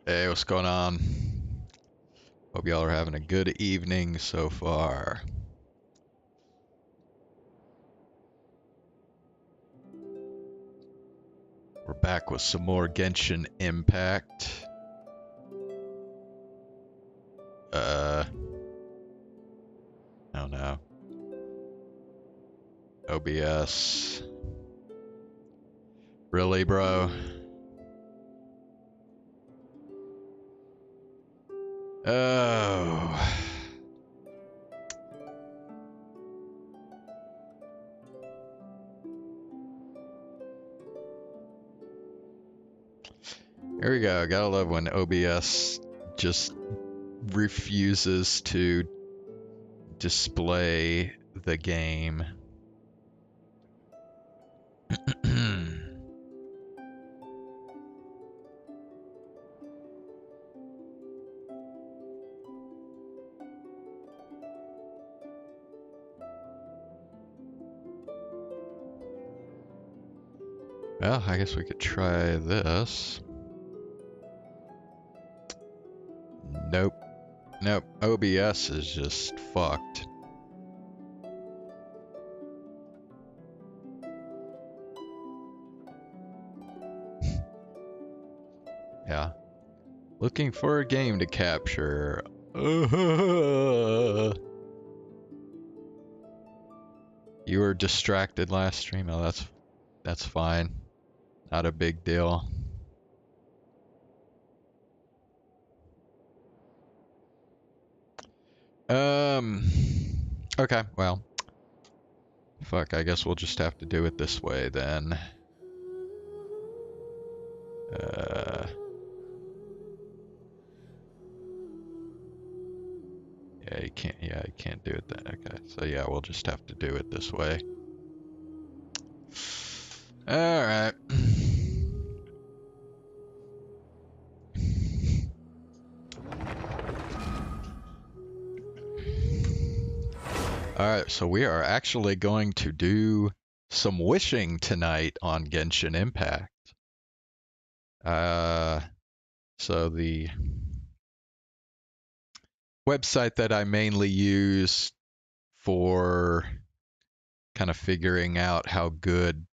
Hey, what's going on? Hope y'all are having a good evening so far. We're back with some more Genshin Impact. I don't know. OBS. Really, bro? Oh. Here we go. Gotta love when OBS just refuses to display the game. Well, I guess we could try this. Nope. Nope. OBS is just fucked. Yeah. Looking for a game to capture. You were distracted last stream. Oh, that's fine. Not a big deal. Okay, well. Fuck, I guess we'll just have to do it this way then. Yeah, you can't do it then. Okay, so yeah, we'll just have to do it this way. Alright. Alright, so we are actually going to do some wishing tonight on Genshin Impact. So the website that I mainly use for kind of figuring out how good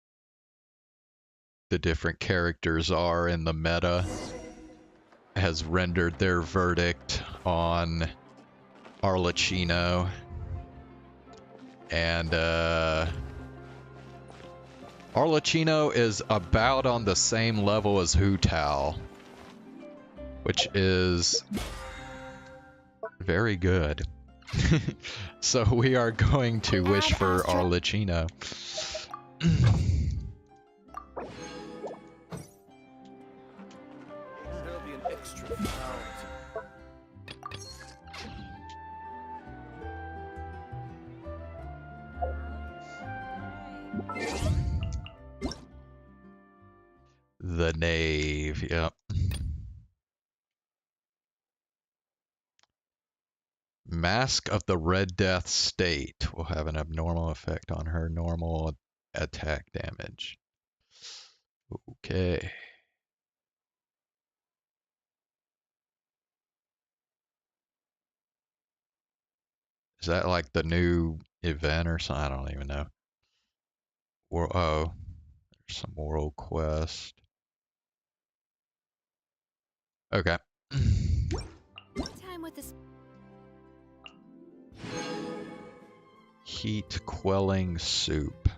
the different characters are in the meta has rendered their verdict on Arlecchino. And Arlecchino is about on the same level as Hu Tao, which is very good. So we are going to wish for Arlecchino. The Knave, yep. Mask of the Red Death State will have an abnormal effect on her normal attack damage. Okay. Is that like the new event or something? I don't even know. Oh, there's some world quest. Okay. Time with this. Heat quelling soup.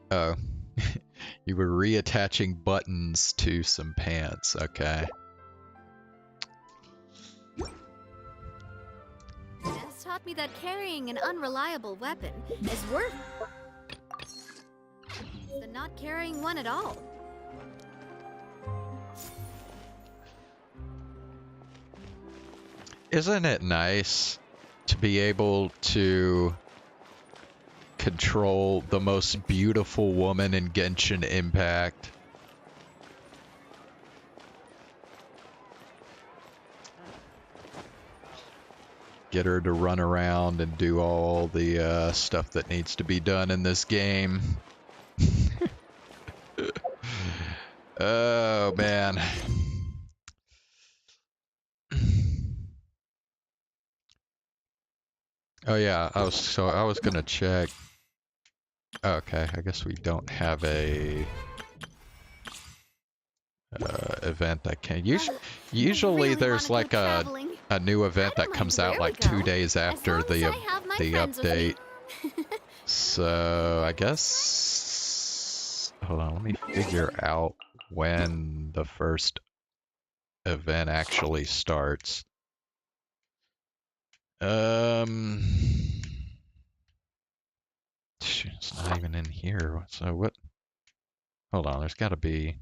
Oh. You were reattaching buttons to some pants, okay. Has taught me that carrying an unreliable weapon is worth than not carrying one at all. Isn't it nice to be able to control the most beautiful woman in Genshin Impact. Get her to run around and do all the stuff that needs to be done in this game. Oh, man. Oh, yeah, I was gonna check. Okay, I guess we don't have a event that can. Usually really there's wanna like go a traveling. new I event don't that mind comes out where we like 2 go, days as after long as I have my the friends with me. update. So I guess hold on, let me figure out when the first event actually starts. It's not even in here. So what? Hold on, there's got to be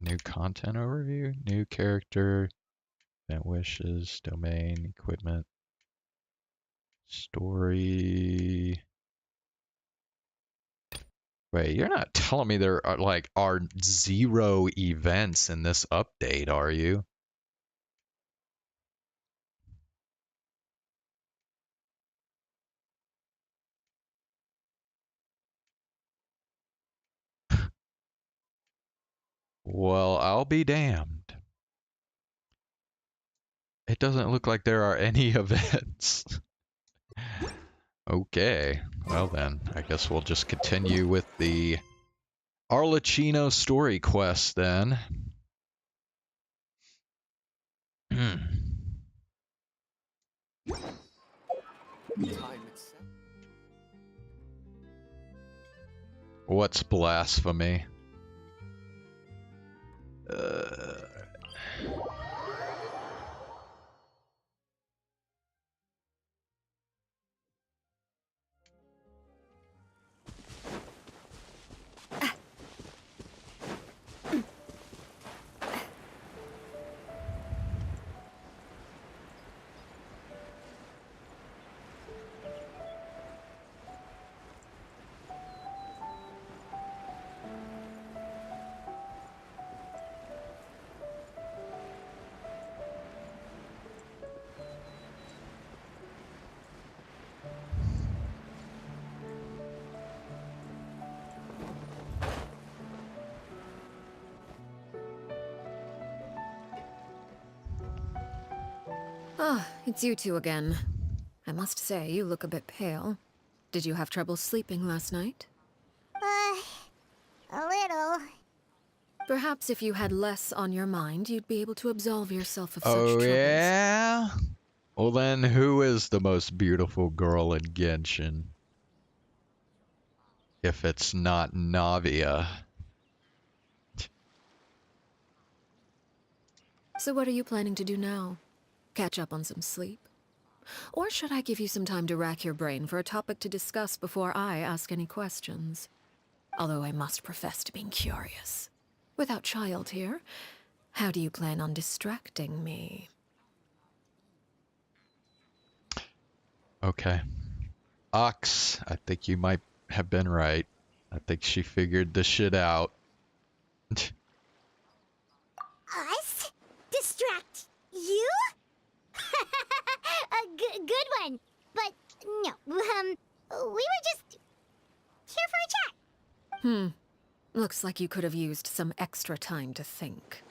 new content overview, new character, event wishes, domain, equipment, story. Wait, you're not telling me there are 0 events in this update, are you? Well, I'll be damned. It doesn't look like there are any events. Okay, well then, I guess we'll just continue with the Arlecchino story quest then. What's blasphemy? Uh... Ah, it's you two again. I must say, you look a bit pale. Did you have trouble sleeping last night? A little. Perhaps if you had less on your mind, you'd be able to absolve yourself of such Oh troubles. yeah? Well then, who is the most beautiful girl in Genshin? If it's not Navia. So what are you planning to do now? Catch up on some sleep? Or should I give you some time to rack your brain for a topic to discuss before I ask any questions? Although I must profess to being curious. Without Child here, how do you plan on distracting me? Okay. Ox, I think you might have been right. I think she figured this shit out. Us? Distract you? A good one. But no, we were just here for a chat. Looks like you could have used some extra time to think.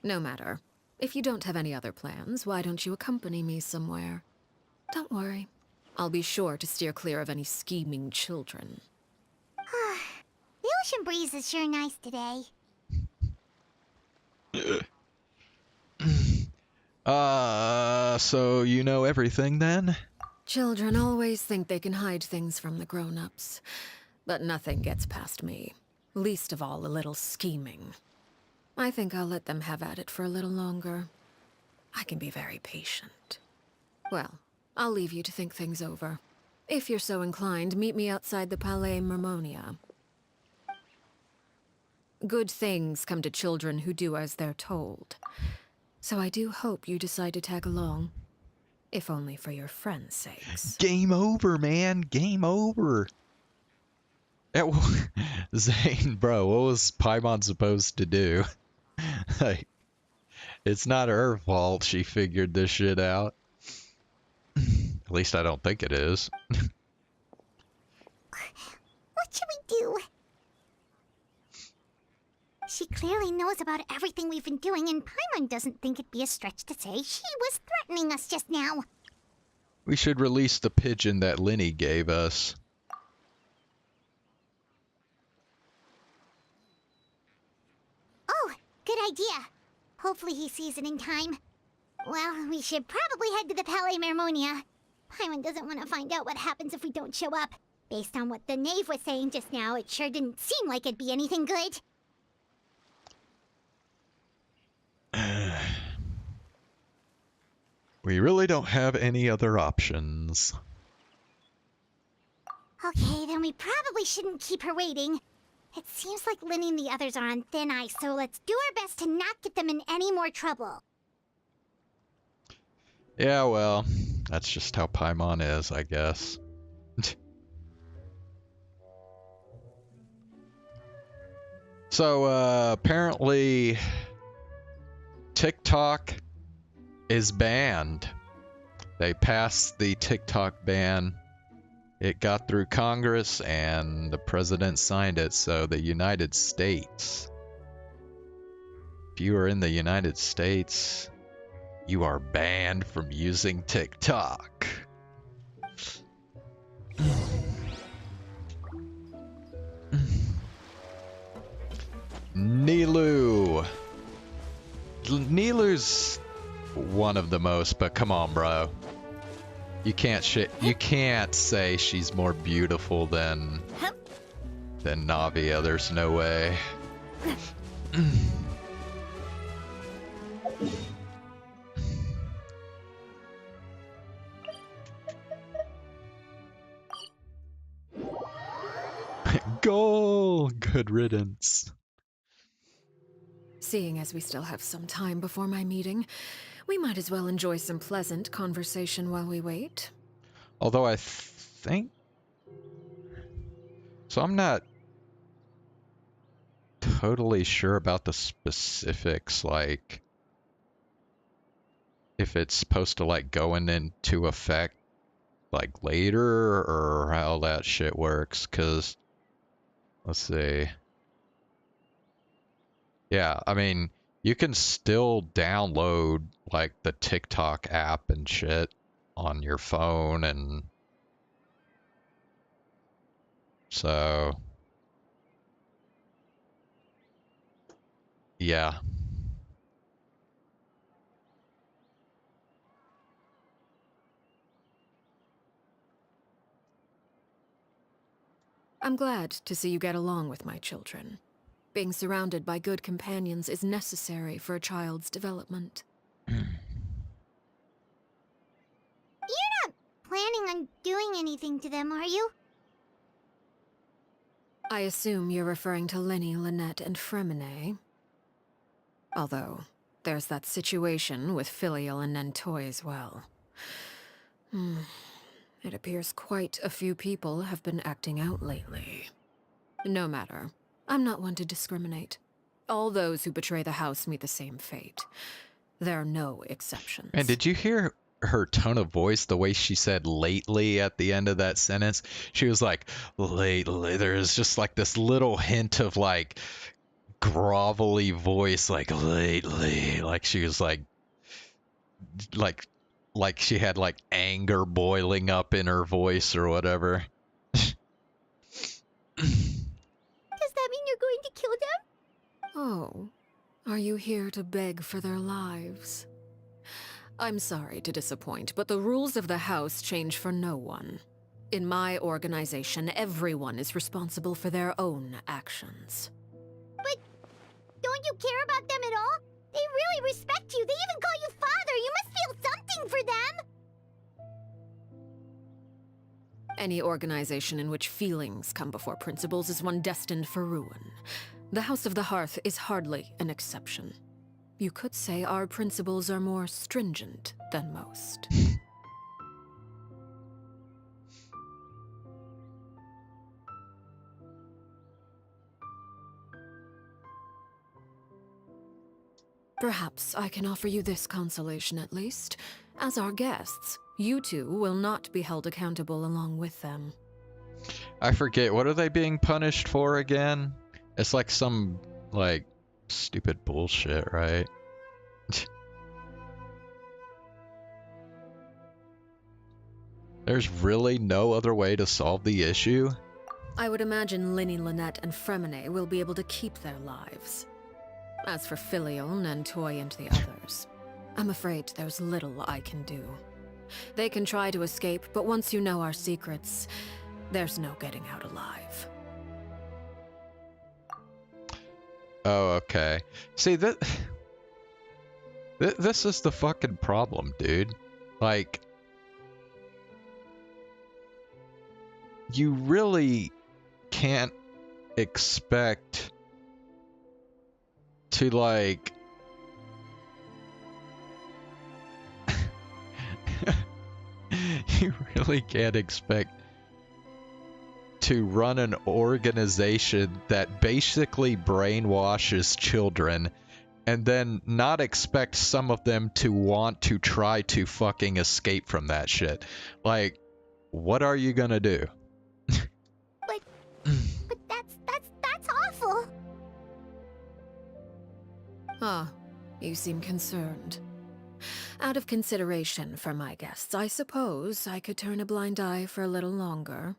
No matter. If you don't have any other plans, why don't you accompany me somewhere? Don't worry. I'll be sure to steer clear of any scheming children. The ocean breeze is sure nice today. So you know everything then? Children always think they can hide things from the grown-ups. But nothing gets past me. Least of all a little scheming. I think I'll let them have at it for a little longer. I can be very patient. Well, I'll leave you to think things over. If you're so inclined, meet me outside the Palais Mermonia. Good things come to children who do as they're told. So I do hope you decide to tag along. If only for your friends' sakes. Game over, man. Game over. Zane, bro, what was Paimon supposed to do? Like, it's not her fault she figured this shit out. At least I don't think it is. What should we do? She clearly knows about everything we've been doing, and Paimon doesn't think it'd be a stretch to say she was threatening us just now. We should release the pigeon that Lenny gave us. Oh, good idea. Hopefully he sees it in time. Well, we should probably head to the Palais Mermonia. Paimon doesn't want to find out what happens if we don't show up. Based on what the knave was saying just now, it sure didn't seem like it'd be anything good. We really don't have any other options. Okay, then we probably shouldn't keep her waiting. It seems like Lenny and the others are on thin ice, so let's do our best to not get them in any more trouble. Yeah, well, that's just how Paimon is, I guess. So, apparently, TikTok is banned. They passed the TikTok ban. It got through Congress and the president signed it, so the United States. If you are in the United States, you are banned from using TikTok. Nilu. Nilu's one of the most, but come on, bro. You can't say she's more beautiful than Navia. There's no way. Goal! Good riddance. Seeing as we still have some time before my meeting, we might as well enjoy some pleasant conversation while we wait. Although I think... So I'm not totally sure about the specifics, like... If it's supposed to, like, go into effect, like, later, or how that shit works, because... Let's see... Yeah, I mean, you can still download, like, the TikTok app and shit on your phone, and so, yeah. I'm glad to see you get along with my children. Being surrounded by good companions is necessary for a child's development. You're not planning on doing anything to them, are you? I assume you're referring to Lenny, Lynette, and Fremine. Although, there's that situation with Filial and Nentoy as well. It appears quite a few people have been acting out lately. No matter. I'm not one to discriminate. All those who betray the house meet the same fate. There are no exceptions. And did you hear her tone of voice, the way she said lately at the end of that sentence? She was like, lately. There's just like this little hint of like grovelly voice, like lately. Like she was like she had like anger boiling up in her voice or whatever. Does that mean you're going to kill them? Oh, are you here to beg for their lives? I'm sorry to disappoint, but the rules of the house change for no one. In my organization, everyone is responsible for their own actions. But don't you care about them at all? They really respect you. They even call you father. You must feel something for them. Any organization in which feelings come before principles is one destined for ruin. The House of the Hearth is hardly an exception. You could say our principles are more stringent than most. Perhaps I can offer you this consolation at least. As our guests, you two will not be held accountable along with them. I forget, what are they being punished for again? It's like some, like, stupid bullshit, right? There's really no other way to solve the issue? I would imagine Linny, Lynette, and Fremine will be able to keep their lives. As for Filion and Toy and the others, I'm afraid there's little I can do. They can try to escape, but once you know our secrets, there's no getting out alive. Oh, okay. See, this is the fucking problem, dude. Like, you really can't expect to, like... You really can't expect to run an organization that basically brainwashes children and then not expect some of them to want to try to fucking escape from that shit. Like, what are you gonna do? But that's awful. Ah, you seem concerned. Out of consideration for my guests, I suppose I could turn a blind eye for a little longer.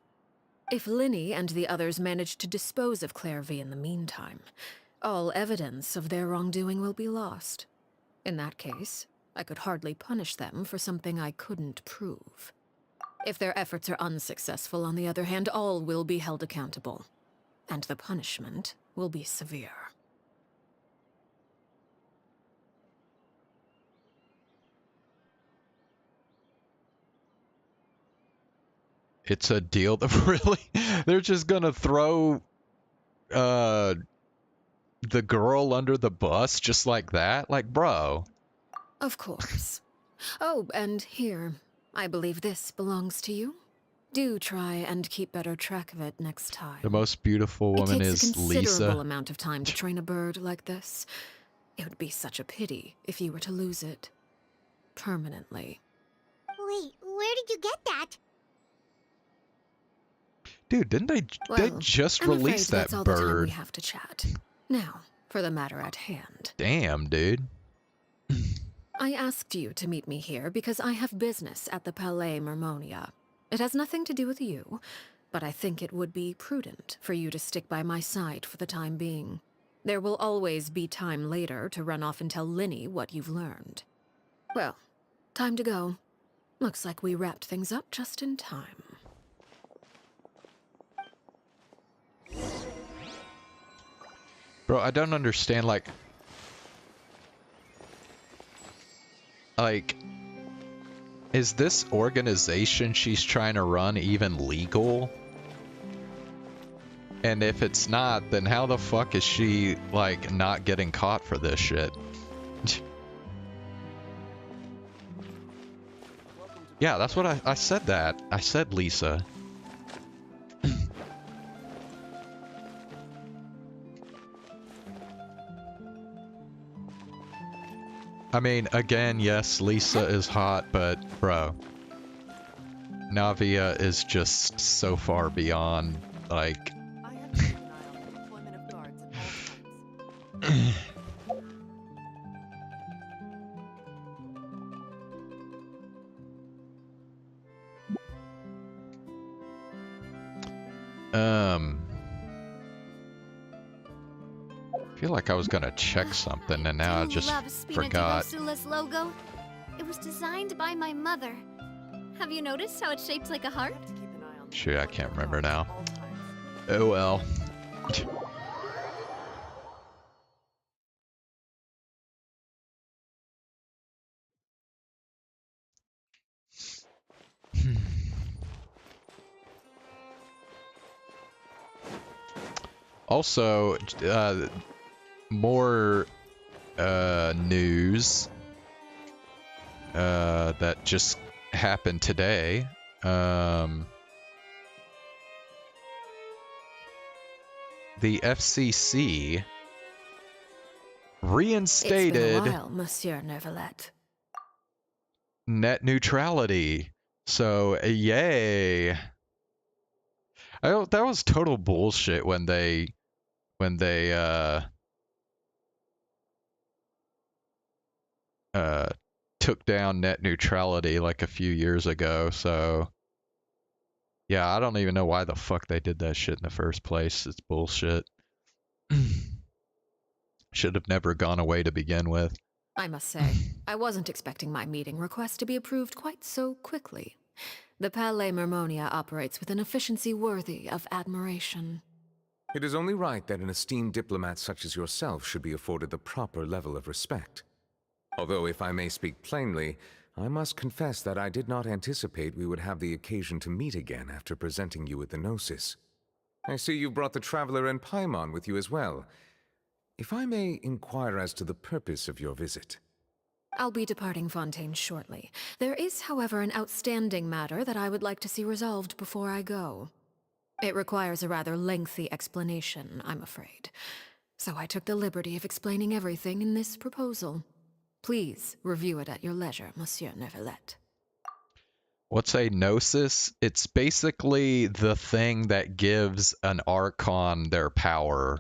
If Linny and the others manage to dispose of Claire V in the meantime, all evidence of their wrongdoing will be lost. In that case, I could hardly punish them for something I couldn't prove. If their efforts are unsuccessful, on the other hand, all will be held accountable. And the punishment will be severe. It's a deal that really... They're just gonna throw the girl under the bus just like that? Like, bro. Of course. Oh, and here, I believe this belongs to you. Do try and keep better track of it next time. The most beautiful woman is It takes a considerable Lisa. amount of time to train a bird like this. It would be such a pity if you were to lose it. Permanently. Wait, where did you get that? Dude, didn't they just I'm release afraid that that's all the time we bird? have to chat. Now, for the matter at hand. Damn, dude. I asked you to meet me here because I have business at the Palais Mermonia. It has nothing to do with you, but I think it would be prudent for you to stick by my side for the time being. There will always be time later to run off and tell Linny what you've learned. Well, time to go. Looks like we wrapped things up just in time. Bro, I don't understand, like, is this organization she's trying to run even legal? And if it's not, then how the fuck is she, like, not getting caught for this shit? Yeah, that's what I said that. I said Lisa. I mean, again, yes, Lisa is hot, but, bro, Navia is just so far beyond, like... I have to keep an eye on the deployment of guards at all times. I feel like I was gonna check something and now I just forgot. Sula's logo. It was designed by my mother. Have you noticed how it's shaped like a heart? I have to keep an eye on the Shit, I can't deployment remember of now. guards at all times. Oh well. Also, more news that just happened today. The FCC It's been a reinstated while, Monsieur Neuvillette. net neutrality. So, yay. That was total bullshit when they took down net neutrality like a few years ago. So yeah, I don't even know why the fuck they did that shit in the first place. It's bullshit. Should have never gone away to begin with. I must say, I wasn't expecting my meeting request to be approved quite so quickly. The Palais Mermonia operates with an efficiency worthy of admiration. It is only right that an esteemed diplomat such as yourself should be afforded the proper level of respect. Although, if I may speak plainly, I must confess that I did not anticipate we would have the occasion to meet again after presenting you with the Gnosis. I see you brought the Traveler and Paimon with you as well. If I may inquire as to the purpose of your visit. I'll be departing Fontaine shortly. There is, however, an outstanding matter that I would like to see resolved before I go. It requires a rather lengthy explanation, I'm afraid. So I took the liberty of explaining everything in this proposal. Please review it at your leisure, Monsieur Neuvillette. What's a gnosis? It's basically the thing that gives an archon their power.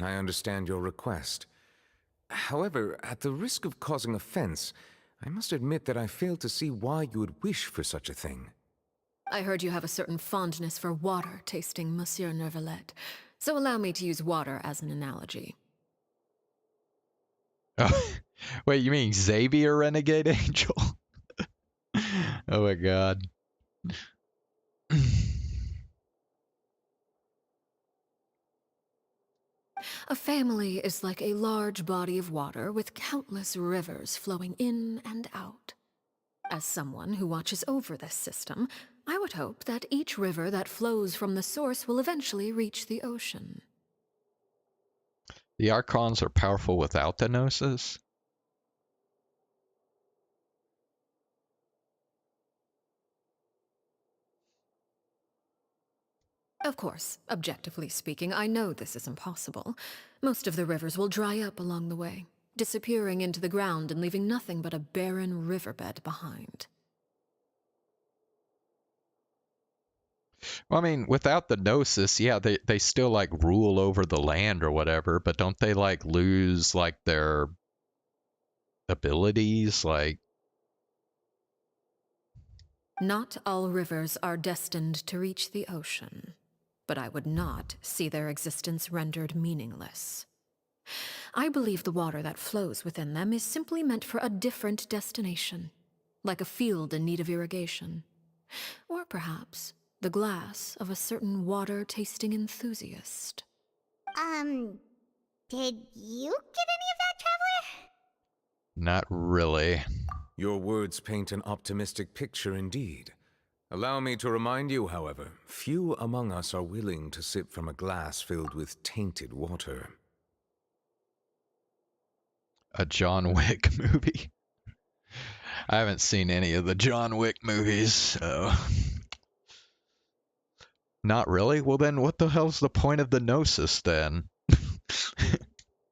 I understand your request. However, at the risk of causing offense, I must admit that I fail to see why you would wish for such a thing. I heard you have a certain fondness for water tasting, Monsieur Neuvillette, so allow me to use water as an analogy. Oh, wait, you mean Xavier Renegade Angel? Oh my god. A family is like a large body of water with countless rivers flowing in and out. As someone who watches over this system, I would hope that each river that flows from the source will eventually reach the ocean. The archons are powerful without the gnosis? Of course, objectively speaking, I know this is impossible. Most of the rivers will dry up along the way, disappearing into the ground and leaving nothing but a barren riverbed behind. Well, I mean, without the gnosis, yeah, they still like rule over the land or whatever, but don't they like lose like their abilities? Like, Not all rivers are destined to reach the ocean, but I would not see their existence rendered meaningless. I believe the water that flows within them is simply meant for a different destination, like a field in need of irrigation. Or perhaps the glass of a certain water-tasting enthusiast. Did you get any of that, Traveler? not really. Your words paint an optimistic picture indeed. Allow me to remind you, however, few among us are willing to sip from a glass filled with tainted water. A John Wick movie. I haven't seen any of the John Wick movies, so... Not really? Well then, what the hell's the point of the gnosis, then?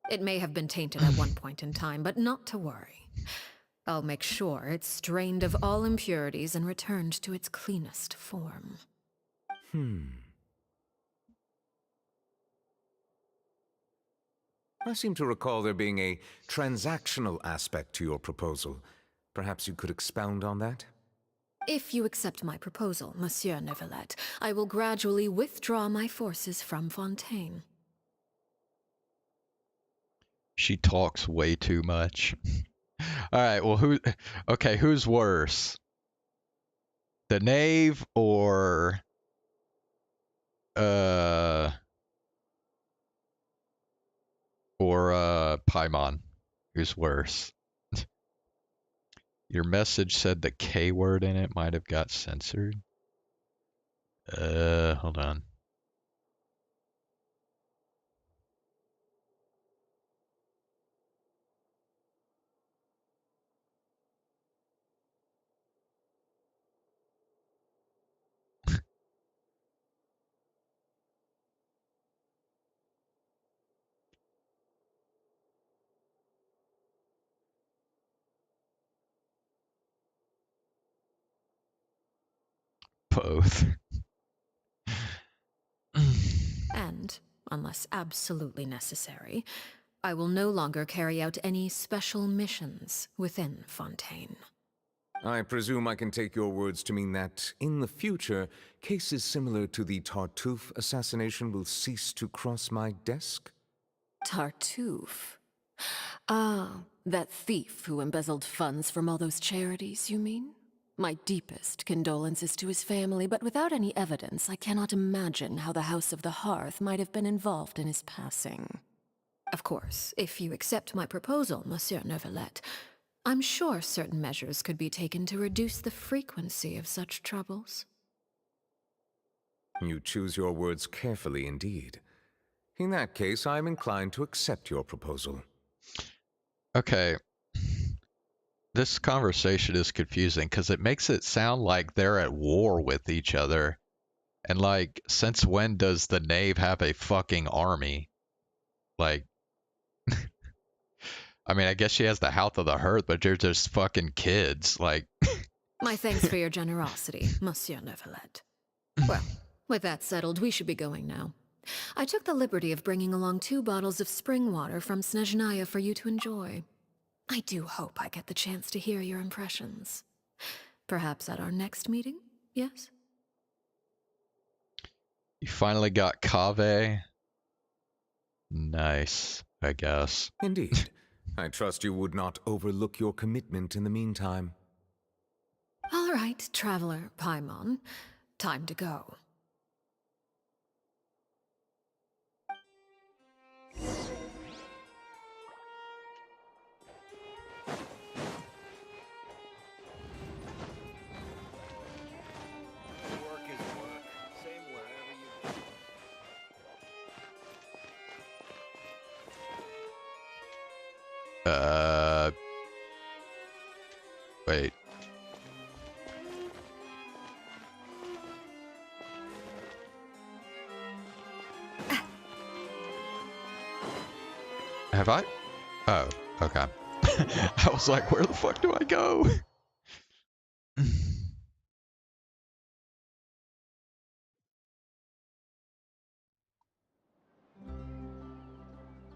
It may have been tainted at one point in time, but not to worry. I'll make sure it's strained of all impurities and returned to its cleanest form. I seem to recall there being a transactional aspect to your proposal. Perhaps you could expound on that? If you accept my proposal, Monsieur Neuvillette, I will gradually withdraw my forces from Fontaine. She talks way too much. Alright, well who's worse? The Knave or uh Paimon? Who's worse? Your message said the K word in it might have got censored. Hold on. Both. And, unless absolutely necessary, I will no longer carry out any special missions within Fontaine. I presume I can take your words to mean that, in the future, cases similar to the Tartuffe assassination will cease to cross my desk? Tartuffe? Ah, that thief who embezzled funds from all those charities, you mean? My deepest condolences to his family, but without any evidence, I cannot imagine how the House of the Hearth might have been involved in his passing. Of course, if you accept my proposal, Monsieur Neuvillette, I'm sure certain measures could be taken to reduce the frequency of such troubles. You choose your words carefully indeed. In that case, I am inclined to accept your proposal. Okay. This conversation is confusing because it makes it sound like they're at war with each other. And like, since when does the Knave have a fucking army? Like, I mean, I guess she has the House of the Hearth, but they're just fucking kids. Like, My thanks for your generosity, Monsieur Neuvillette. Well, with that settled, we should be going now. I took the liberty of bringing along 2 bottles of spring water from Snezhnaya for you to enjoy. I do hope I get the chance to hear your impressions. Perhaps at our next meeting, yes? you finally got Kaveh. Nice, I guess. Indeed. I trust you would not overlook your commitment in the meantime. All right, Traveler Paimon. Time to go. Work is work. Same wherever you go. Wait. Have I? Oh, okay. I was like, where the fuck do I go?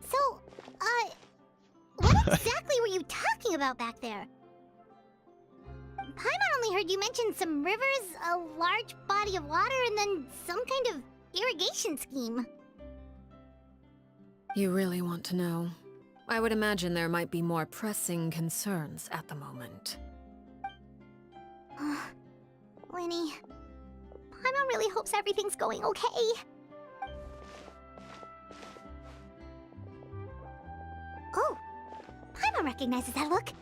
So, what exactly were you talking about back there? Paimon only heard you mention some rivers, a large body of water, and then some kind of irrigation scheme. You really want to know? I would imagine there might be more pressing concerns at the moment. Winnie, Paimon really hopes everything's going okay. Oh, Paimon recognizes that look.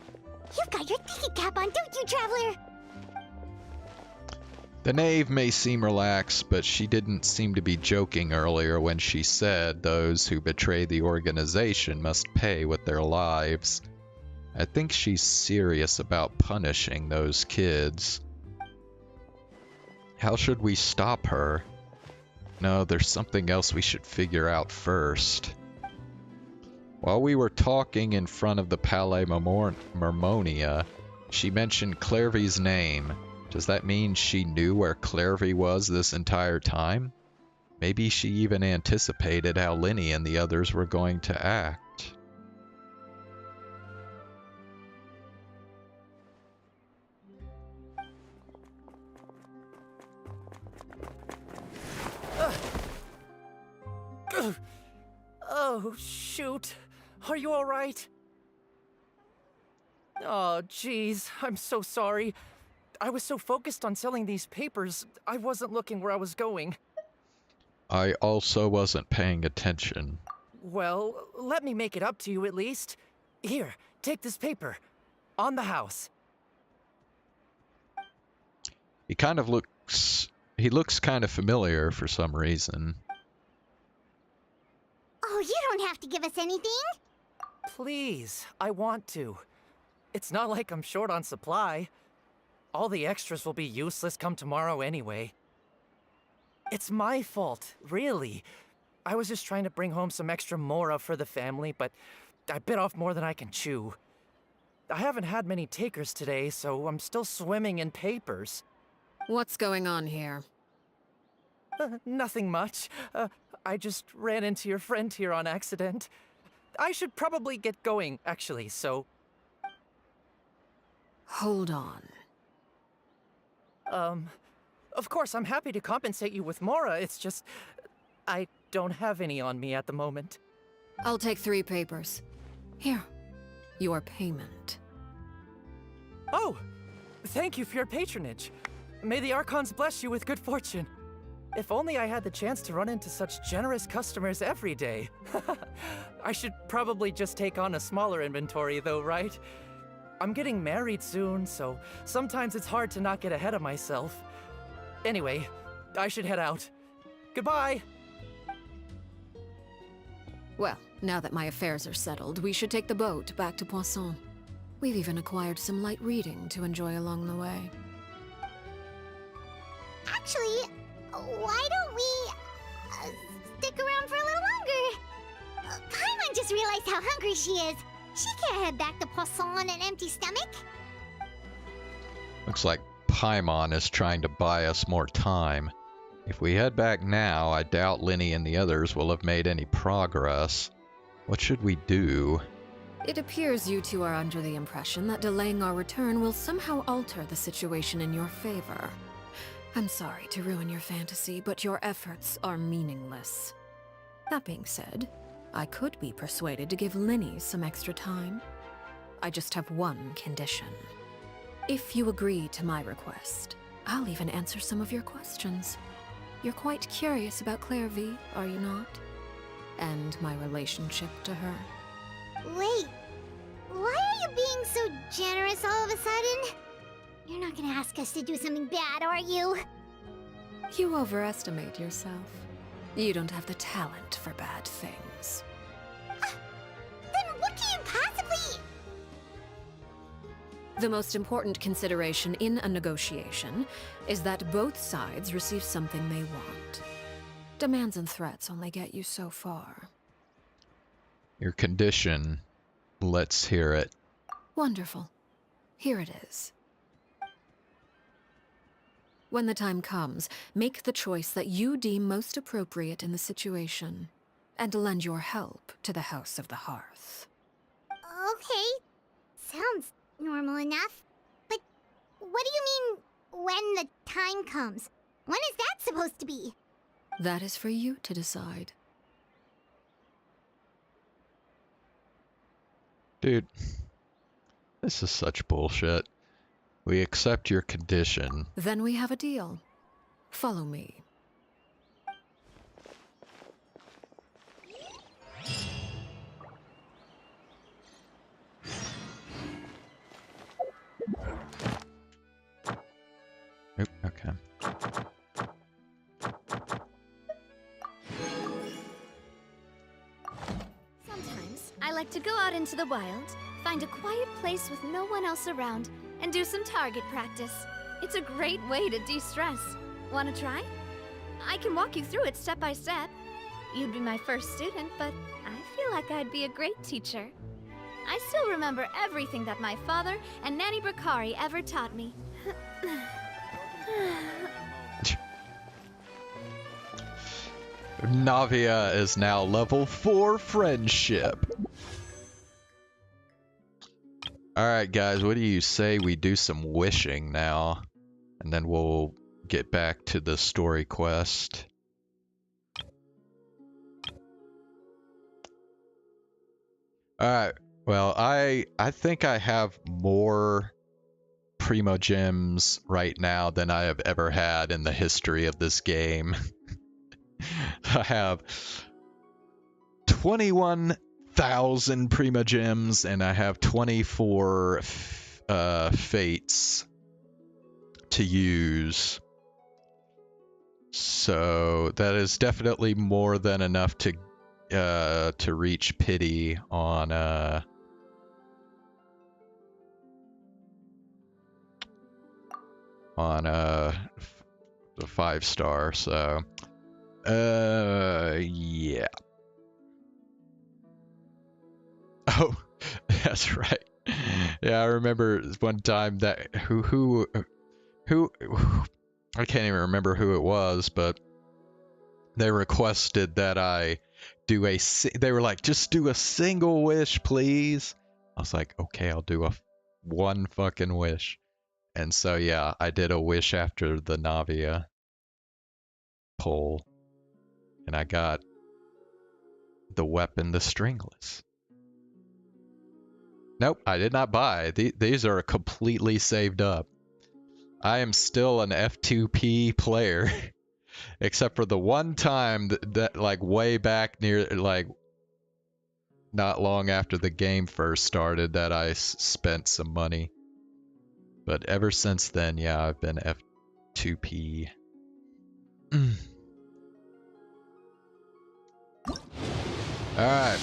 You've got your thinking cap on, don't you, Traveler? The Knave may seem relaxed, but she didn't seem to be joking earlier when she said those who betray the organization must pay with their lives. I think she's serious about punishing those kids. How should we stop her? No, there's something else we should figure out first. While we were talking in front of the Palais Mermonia, she mentioned Clairvy's name. Does that mean she knew where Clairvy was this entire time? Maybe she even anticipated how Lyney and the others were going to act. Oh, shoot. Are you alright? Oh, jeez. I'm so sorry. I was so focused on selling these papers, I wasn't looking where I was going. I also wasn't paying attention. Well, let me make it up to you at least. Here, take this paper. On the house. He looks kind of familiar for some reason. Oh, you don't have to give us anything. Please, I want to. It's not like I'm short on supply. All the extras will be useless come tomorrow anyway. It's my fault, really. I was just trying to bring home some extra mora for the family, but I bit off more than I can chew. I haven't had many takers today, so I'm still swimming in papers. What's going on here? Nothing much. I just ran into your friend here on accident. I should probably get going, actually, so... Hold on. Of course, I'm happy to compensate you with mora, it's just... I don't have any on me at the moment. I'll take 3 papers. Here. Your payment. Oh! Thank you for your patronage. May the Archons bless you with good fortune. If only I had the chance to run into such generous customers every day. I should probably just take on a smaller inventory though, right? I'm getting married soon, so sometimes it's hard to not get ahead of myself. Anyway, I should head out. Goodbye! Well, now that my affairs are settled, we should take the boat back to Poisson. We've even acquired some light reading to enjoy along the way. Actually, why don't we stick around for a little longer? Paimon just realized how hungry she is. She can't head back to Poisson on an empty stomach. Looks like Paimon is trying to buy us more time. If we head back now, I doubt Lenny and the others will have made any progress. What should we do? It appears you two are under the impression that delaying our return will somehow alter the situation in your favor. I'm sorry to ruin your fantasy, but your efforts are meaningless. That being said, I could be persuaded to give Lenny some extra time. I just have one condition. If you agree to my request, I'll even answer some of your questions. You're quite curious about Claire V, are you not? And my relationship to her. Wait, why are you being so generous all of a sudden? You're not gonna ask us to do something bad, are you? You overestimate yourself. You don't have the talent for bad things. Then what can you possibly... The most important consideration in a negotiation is that both sides receive something they want. Demands and threats only get you so far. Your condition. Let's hear it. Wonderful. Here it is. When the time comes, make the choice that you deem most appropriate in the situation, and lend your help to the House of the Hearth. Okay, sounds normal enough. But what do you mean, when the time comes? When is that supposed to be? That is for you to decide. Dude, this is such bullshit. We accept your condition. Then we have a deal. Follow me. Oop, okay. Sometimes I like to go out into the wild, find a quiet place with no one else around, and do some target practice. It's a great way to de-stress. Wanna try? I can walk you through it step by step. You'd be my first student, but I feel like I'd be a great teacher. I still remember everything that my father and Nanny Bakari ever taught me. Navia is now level 4 friendship. Alright guys, what do you say we do some wishing now? And then we'll get back to the story quest. Alright, well I think I have more primogems right now than I have ever had in the history of this game. I have 21,000 primogems and I have 24 fates to use. So that is definitely more than enough to reach pity on the 5-star. So yeah. Oh, that's right. Yeah, I remember one time that who I can't even remember who it was, but they requested that I do they were like, just do a single wish, please. I was like, okay, I'll do one fucking wish. And so, yeah, I did a wish after the Navia poll. And I got the weapon, the stringless. Nope, I did not buy. These are completely saved up. I am still an F2P player. Except for the one time that like way back near, like, not long after the game first started that I spent some money. But ever since then, yeah, I've been F2P. Alright.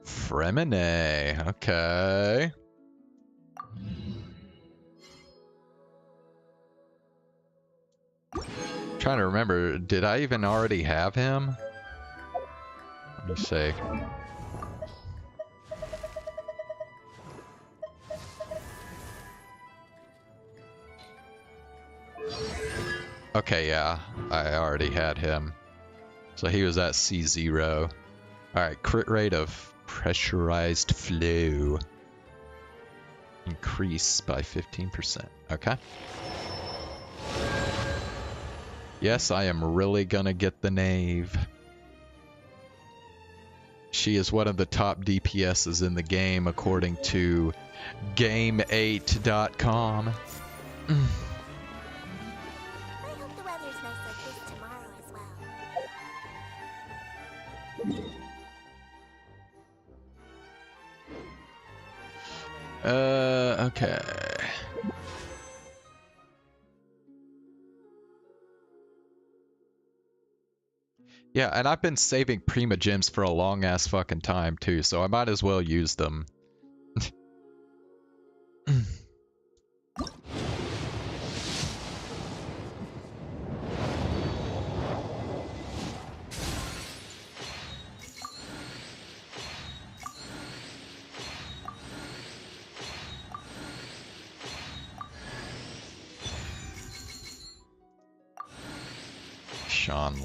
Fremine, okay. Trying to remember, did I even already have him? Let me see. Okay, yeah, I already had him. So he was at C0. Alright, crit rate of pressurized flow. Increase by 15%. Okay. Yes, I am really gonna get the knave. She is one of the top DPSs in the game according to Game8.com. I hope the weather's nice like this tomorrow as well. Okay. Yeah, and I've been saving primogems for a long ass fucking time too, so I might as well use them.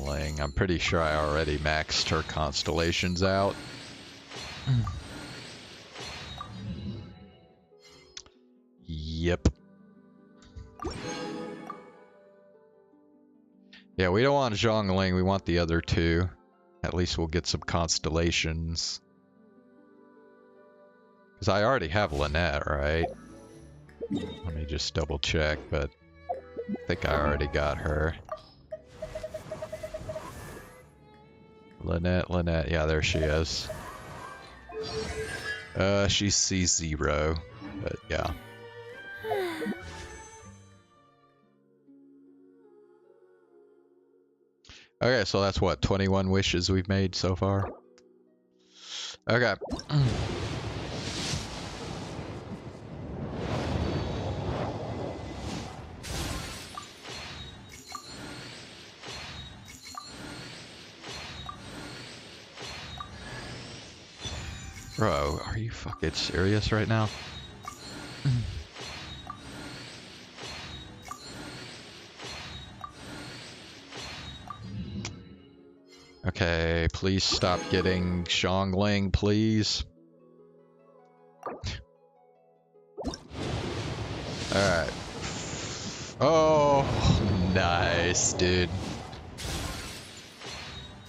Ling. I'm pretty sure I already maxed her constellations out. Yep. Yeah, we don't want Ling, we want the other two. At least we'll get some constellations. Because I already have Lynette, right? Let me just double check, but I think I already got her. Lynette, yeah, there she is. She's C0, but yeah. Okay, so that's what, 21 wishes we've made so far? Okay. Bro, are you fucking serious right now? Okay, please stop getting Xiangling, please. Alright. Oh, nice, dude.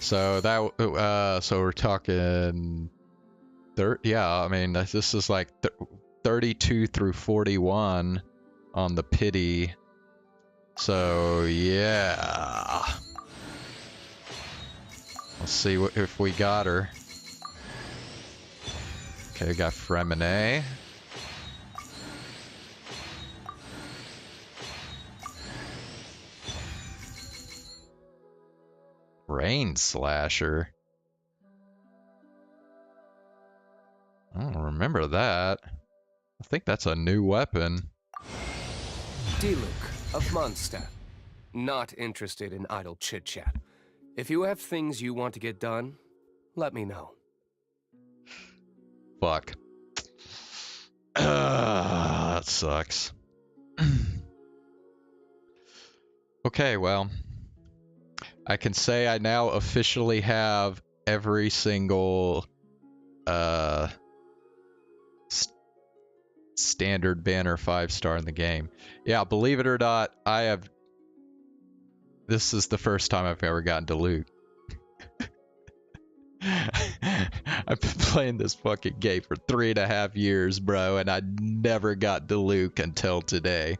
So that, so we're talking, yeah, I mean, this is like 32 through 41 on the pity. So, yeah. Let's see if we got her. Okay, we got Fremine. Rain Slasher. I don't remember that. I think that's a new weapon. Diluc of Mondstadt. Not interested in idle chit-chat. If you have things you want to get done, let me know. Fuck. That sucks. Okay, well, I can say I now officially have every single standard banner 5-star in the game. Yeah, believe it or not, this is the first time I've ever gotten Diluc. I've been playing this fucking game for 3.5 years, bro, and I never got Diluc until today.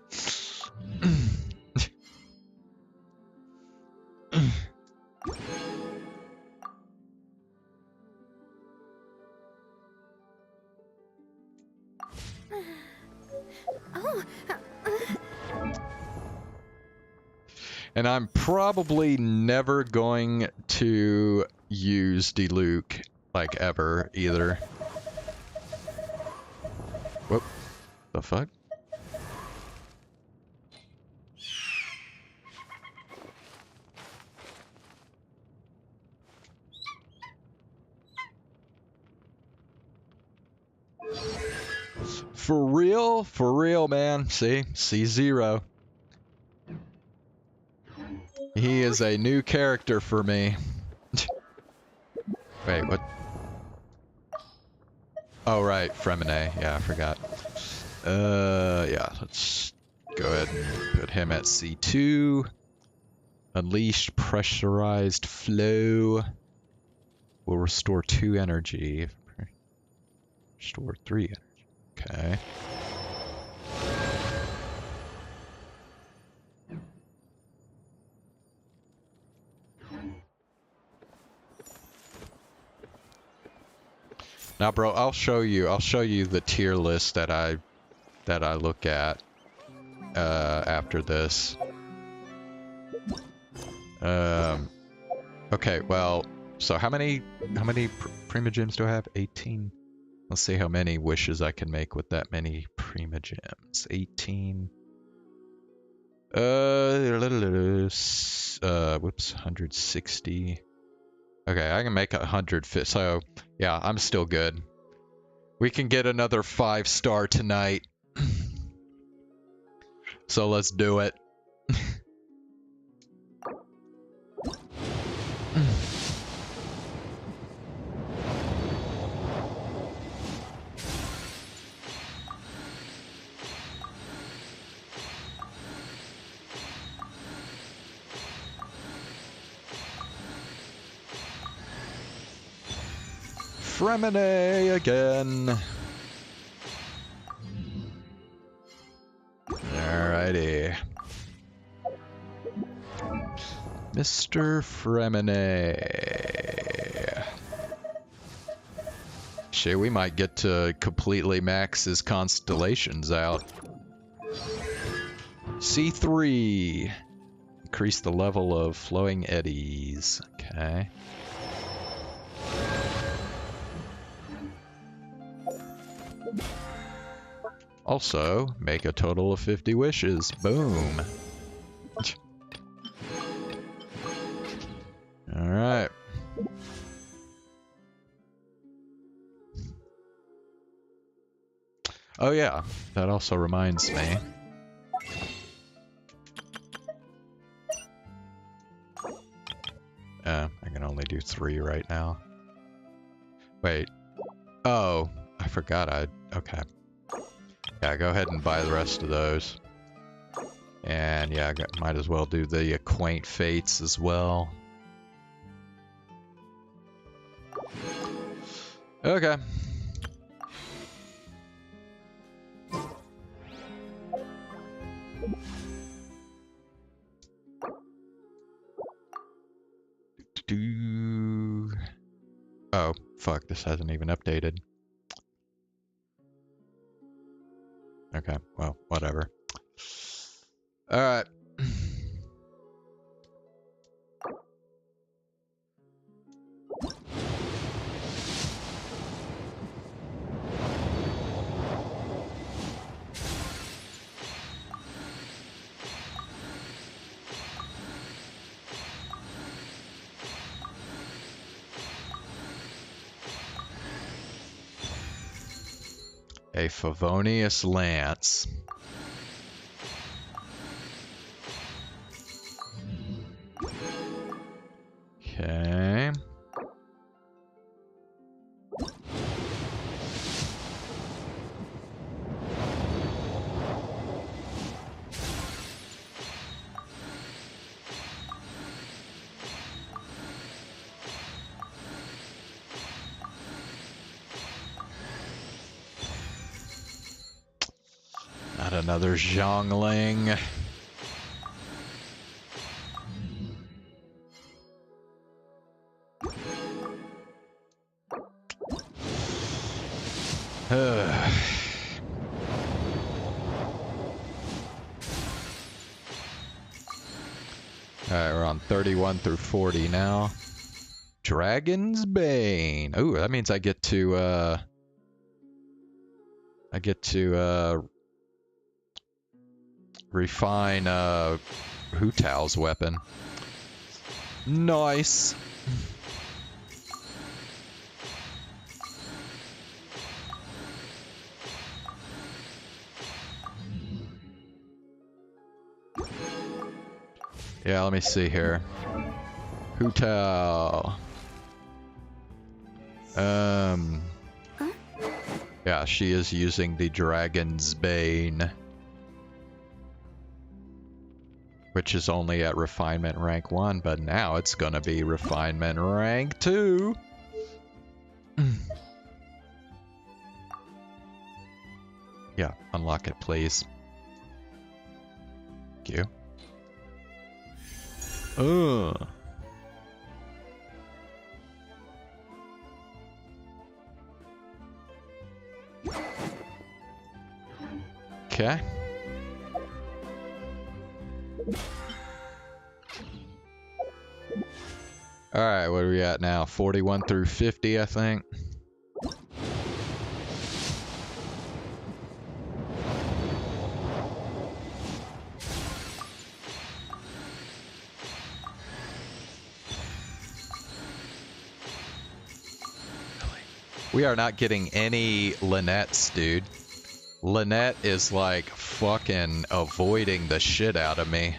And I'm probably never going to use Diluc, like, ever, either. Whoop. The fuck? For real? For real, man. See? C0. He is a new character for me. Wait, what? Oh, right, Fremine. Yeah, I forgot. Yeah, let's go ahead and put him at C2. Unleashed pressurized flow. Will restore 2 energy. Restore 3 energy. Okay. Now, bro, I'll show you the tier list that I look at after this. Okay, well, so how many primogems do I have? 18. Let's see how many wishes I can make with that many primogems. 18. Whoops, 160. Okay, I can make 150. So, yeah, I'm still good. We can get another 5-star tonight. So let's do it. Fremine again. Alrighty. Mr. Fremine. Shit, we might get to completely max his constellations out. C3. Increase the level of flowing eddies. Okay. Also, make a total of 50 wishes. Boom. Alright. Oh yeah, that also reminds me. I can only do 3 right now. Wait. Oh, I forgot okay. Yeah, go ahead and buy the rest of those. And yeah, might as well do the Acquaint Fates as well. Okay. Oh, fuck, this hasn't even updated. Okay, well, whatever. Alright. A Favonius Lance. Okay. Not another Zhongling. Alright, we're on 31 through 40 now. Dragon's Bane. Ooh, that means I get to refine Hu Tao's weapon. Nice. Yeah, let me see here. Hu Tao. Yeah, she is using the Dragon's Bane, which is only at refinement rank 1, but now it's gonna be refinement rank 2. Yeah, unlock it, please. Thank you. Okay. Alright, what are we at now? 41 through 50, I think. We are not getting any Lynette's, dude. Lynette is like fucking avoiding the shit out of me.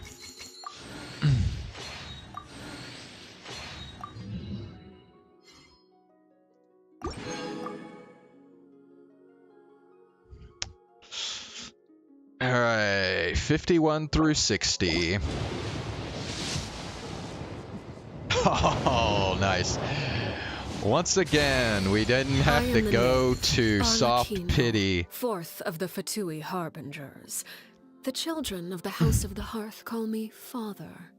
Alright, 51 through 60. Oh, nice. Once again, we didn't have to go to soft Arlecchino, pity. 4th of the Fatui Harbingers. The children of the House of the Hearth call me Father.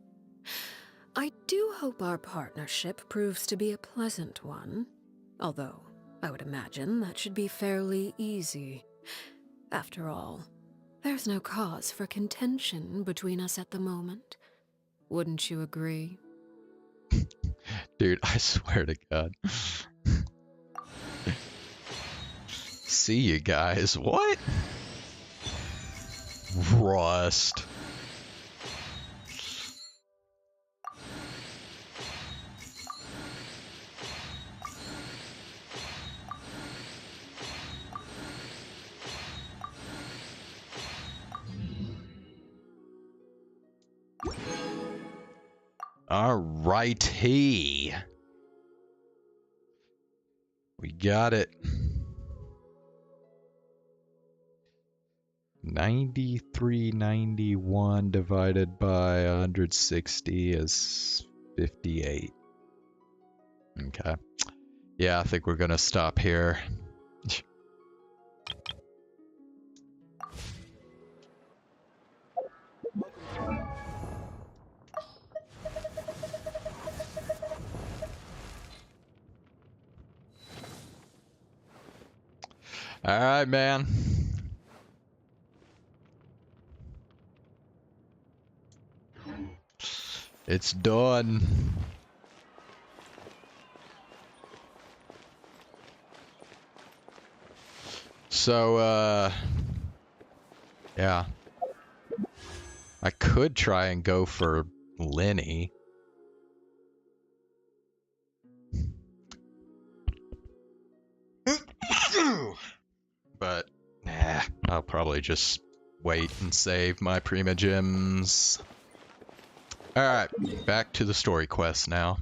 I do hope our partnership proves to be a pleasant one, although I would imagine that should be fairly easy. After all, there's no cause for contention between us at the moment. Wouldn't you agree? Dude, I swear to God. See you guys. What? Rust. Alrighty. got it. 9391 divided by 160 is 58. Okay. Yeah, I think we're gonna stop here. Alright, man. It's done. So, yeah. I could try and go for Lenny. But, nah, I'll probably just wait and save my primogems. Alright, back to the story quest now.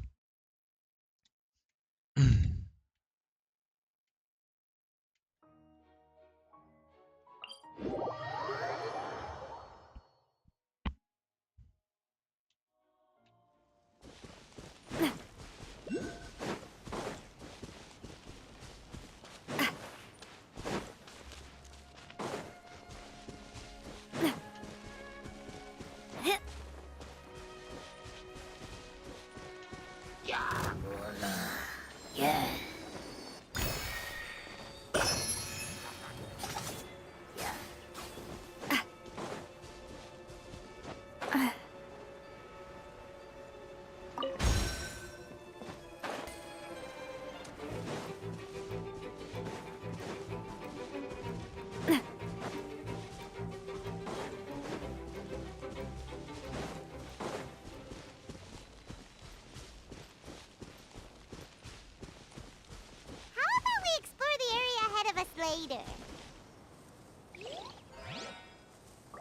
How about we explore the area ahead of us later?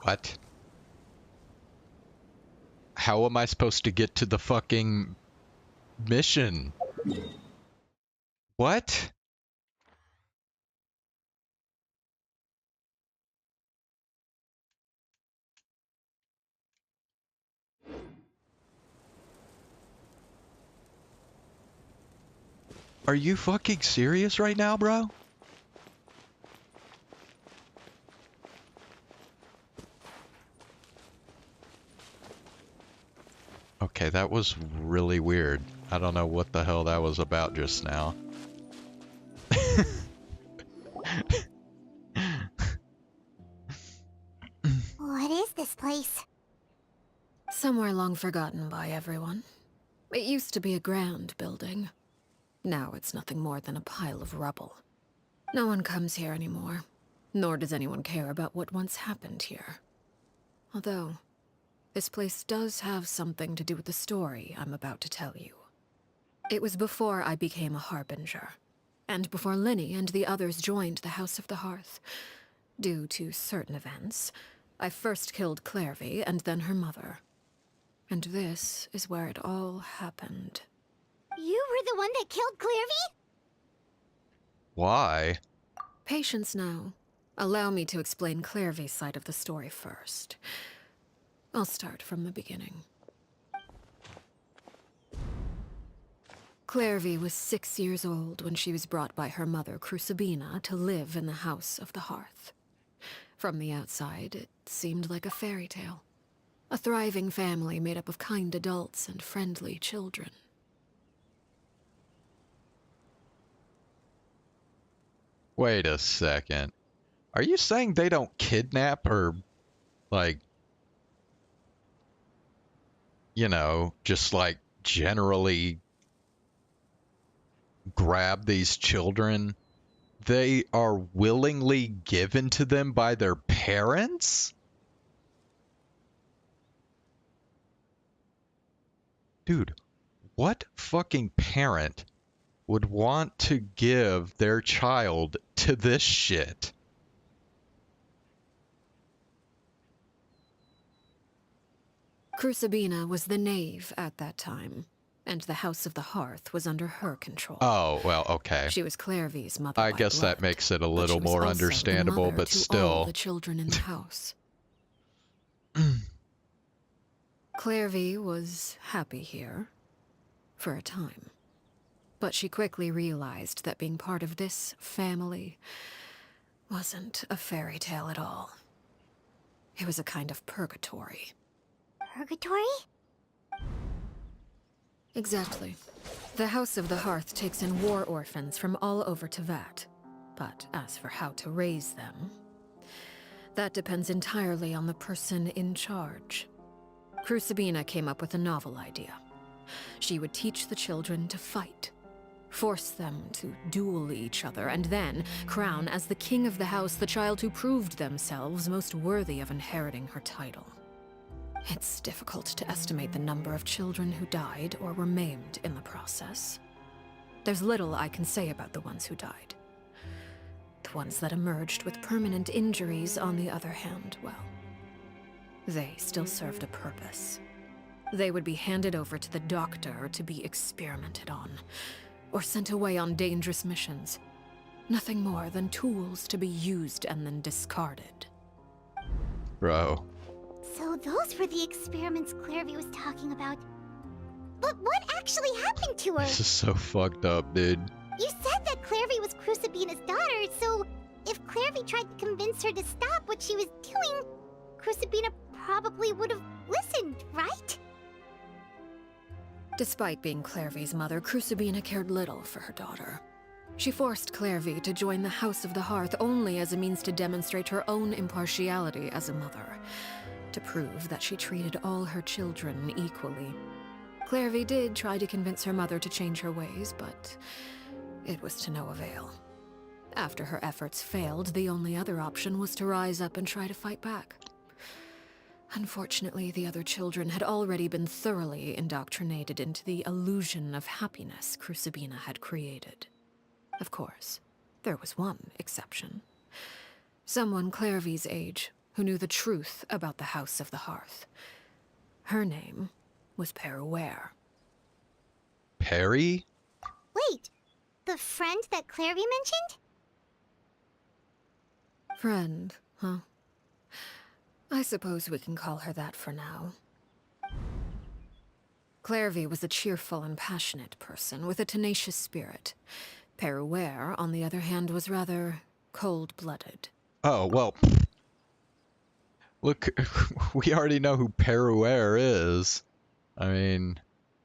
What? How am I supposed to get to the fucking mission? What? Are you fucking serious right now, bro? Okay, that was really weird. I don't know what the hell that was about just now. What is this place? Somewhere long forgotten by everyone. It used to be a grand building. Now it's nothing more than a pile of rubble. No one comes here anymore, nor does anyone care about what once happened here. Although, this place does have something to do with the story I'm about to tell you. It was before I became a harbinger, and before Linny and the others joined the House of the Hearth. Due to certain events, I first killed Clairvy and then her mother. And this is where it all happened. You were the one that killed Clairvy? Why? Patience now. Allow me to explain Clairvy's side of the story first. I'll start from the beginning. Clairvy was 6 years old when she was brought by her mother, Crucibina, to live in the House of the Hearth. From the outside, it seemed like a fairy tale. A thriving family made up of kind adults and friendly children. Wait a second. Are you saying they don't kidnap or, like, you know, just like generally grab these children? They are willingly given to them by their parents? Dude, what fucking parent would want to give their child to this shit? Crucibina was the knave at that time, and the House of the Hearth was under her control. Oh, well, okay. She was Clairvy's mother I by guess that blood, makes it a but little she was more also the understandable, mother but to all still. the children in the house. Clairvy was happy here, for a time. But she quickly realized that being part of this family wasn't a fairy tale at all. It was a kind of purgatory. Purgatory? Exactly. The House of the Hearth takes in war orphans from all over Tevat. But as for how to raise them, that depends entirely on the person in charge. Crucibina came up with a novel idea. She would teach the children to fight, force them to duel each other, and then crown as the king of the house the child who proved themselves most worthy of inheriting her title. It's difficult to estimate the number of children who died or were maimed in the process. There's little I can say about the ones who died. The ones that emerged with permanent injuries, on the other hand, well, they still served a purpose. They would be handed over to the doctor to be experimented on, or sent away on dangerous missions. Nothing more than tools to be used and then discarded. Bro. So those were the experiments Clairvy was talking about. But what actually happened to her? This is so fucked up, dude. You said that Clairvy was Crucibina's daughter, so if Clairvy tried to convince her to stop what she was doing, Crucibina probably would have listened, right? Despite being Clairvy's mother, Crucibina cared little for her daughter. She forced Clairvy to join the House of the Hearth only as a means to demonstrate her own impartiality as a mother, to prove that she treated all her children equally. Clairvy did try to convince her mother to change her ways, but it was to no avail. After her efforts failed, the only other option was to rise up and try to fight back. Unfortunately, the other children had already been thoroughly indoctrinated into the illusion of happiness Crucibina had created. Of course, there was one exception. Someone Clairvy's age who knew the truth about the House of the Hearth. Her name was Peruere. Perry? Wait, the friend that Clairvy mentioned? Friend, huh? I suppose we can call her that for now. Clairvy was a cheerful and passionate person with a tenacious spirit. Peruere, on the other hand, was rather cold-blooded. Oh, well. Look, we already know who Peruere is. I mean,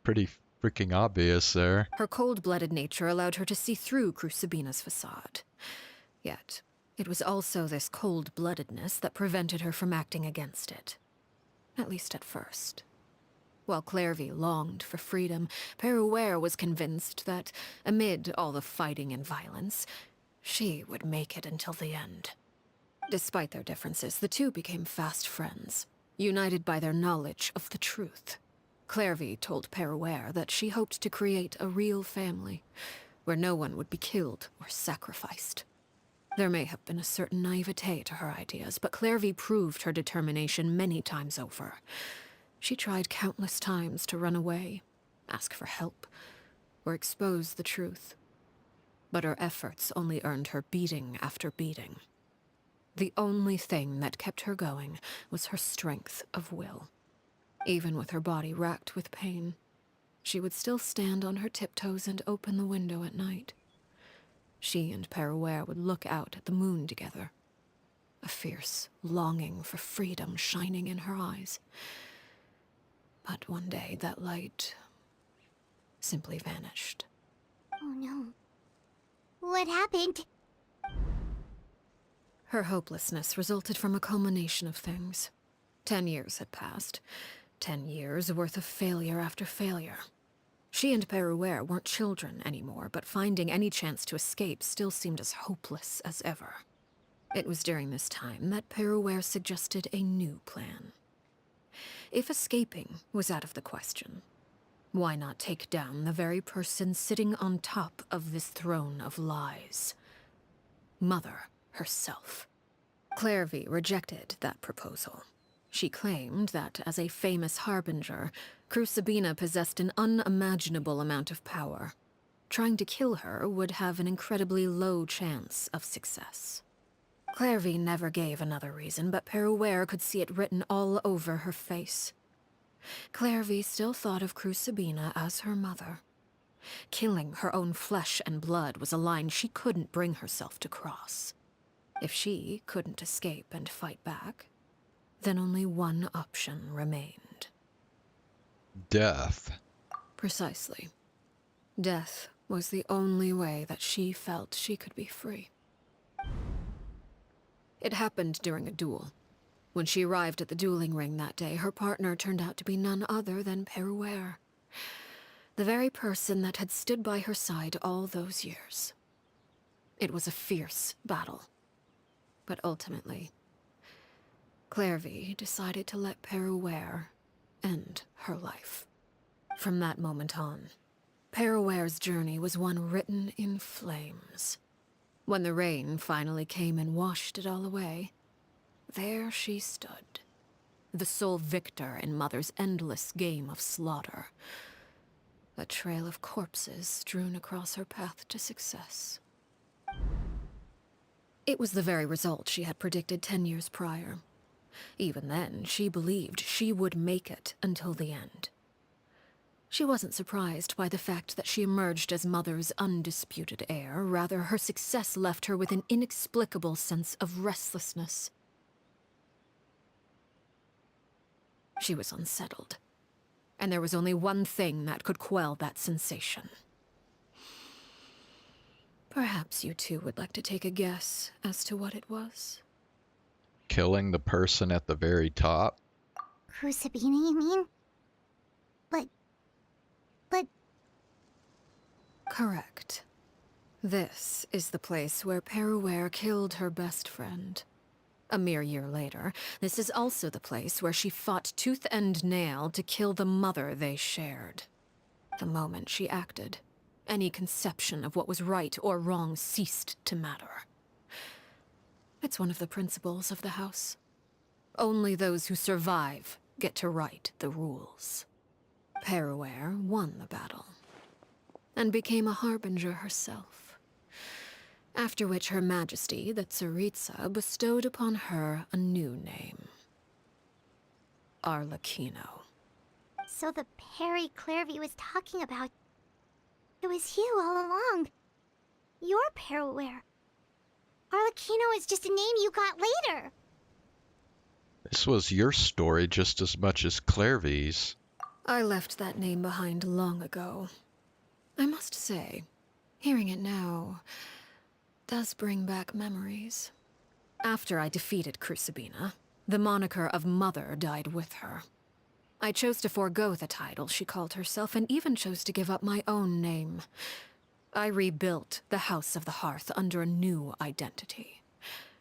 pretty freaking obvious there. Her cold-blooded nature allowed her to see through Crucibina's facade. Yet, it was also this cold-bloodedness that prevented her from acting against it. At least at first. While Clairvy longed for freedom, Peruere was convinced that, amid all the fighting and violence, she would make it until the end. Despite their differences, the two became fast friends, united by their knowledge of the truth. Clairvy told Peruere that she hoped to create a real family, where no one would be killed or sacrificed. There may have been a certain naivete to her ideas, but Clairvy proved her determination many times over. She tried countless times to run away, ask for help, or expose the truth. But her efforts only earned her beating after beating. The only thing that kept her going was her strength of will. Even with her body racked with pain, she would still stand on her tiptoes and open the window at night. She and Peruere would look out at the moon together, a fierce longing for freedom shining in her eyes. But one day that light simply vanished. Oh no. What happened? Her hopelessness resulted from a culmination of things. 10 years had passed. 10 years worth of failure after failure. She and Peruere weren't children anymore, but finding any chance to escape still seemed as hopeless as ever. It was during this time that Peruere suggested a new plan. If escaping was out of the question, why not take down the very person sitting on top of this throne of lies? Mother herself. Clairvy rejected that proposal. She claimed that, as a famous harbinger, Crucibina possessed an unimaginable amount of power. Trying to kill her would have an incredibly low chance of success. Clairvy never gave another reason, but Peruere could see it written all over her face. Clairvy still thought of Crucibina as her mother. Killing her own flesh and blood was a line she couldn't bring herself to cross. If she couldn't escape and fight back, then only one option remained. Death. Precisely. Death was the only way that she felt she could be free. It happened during a duel. When she arrived at the dueling ring that day, her partner turned out to be none other than Peruere. The very person that had stood by her side all those years. It was a fierce battle. But ultimately, Clairvy decided to let Peruere end her life. From that moment on, Peruere's journey was one written in flames. When the rain finally came and washed it all away, there she stood, the sole victor in Mother's endless game of slaughter. A trail of corpses strewn across her path to success. It was the very result she had predicted 10 years prior. Even then, she believed she would make it until the end. She wasn't surprised by the fact that she emerged as Mother's undisputed heir. Rather, her success left her with an inexplicable sense of restlessness. She was unsettled, and there was only one thing that could quell that sensation. Perhaps you two would like to take a guess as to what it was? Killing the person at the very top? Crucibina, you mean? But... Correct. This is the place where Peruere killed her best friend. A mere year later, this is also the place where she fought tooth and nail to kill the mother they shared. The moment she acted, any conception of what was right or wrong ceased to matter. It's one of the principles of the house. Only those who survive get to write the rules. Peruere won the battle, and became a harbinger herself. After which Her Majesty, the Tsaritsa, bestowed upon her a new name. Arlecchino. So the Perry Clairvy was talking about... It was you all along. You're Peruere. Arlecchino is just a name you got later. This was your story just as much as Clairvy's. I left that name behind long ago. I must say, hearing it now does bring back memories. After I defeated Crucibina, the moniker of Mother died with her. I chose to forego the title she called herself, and even chose to give up my own name. I rebuilt the House of the Hearth under a new identity.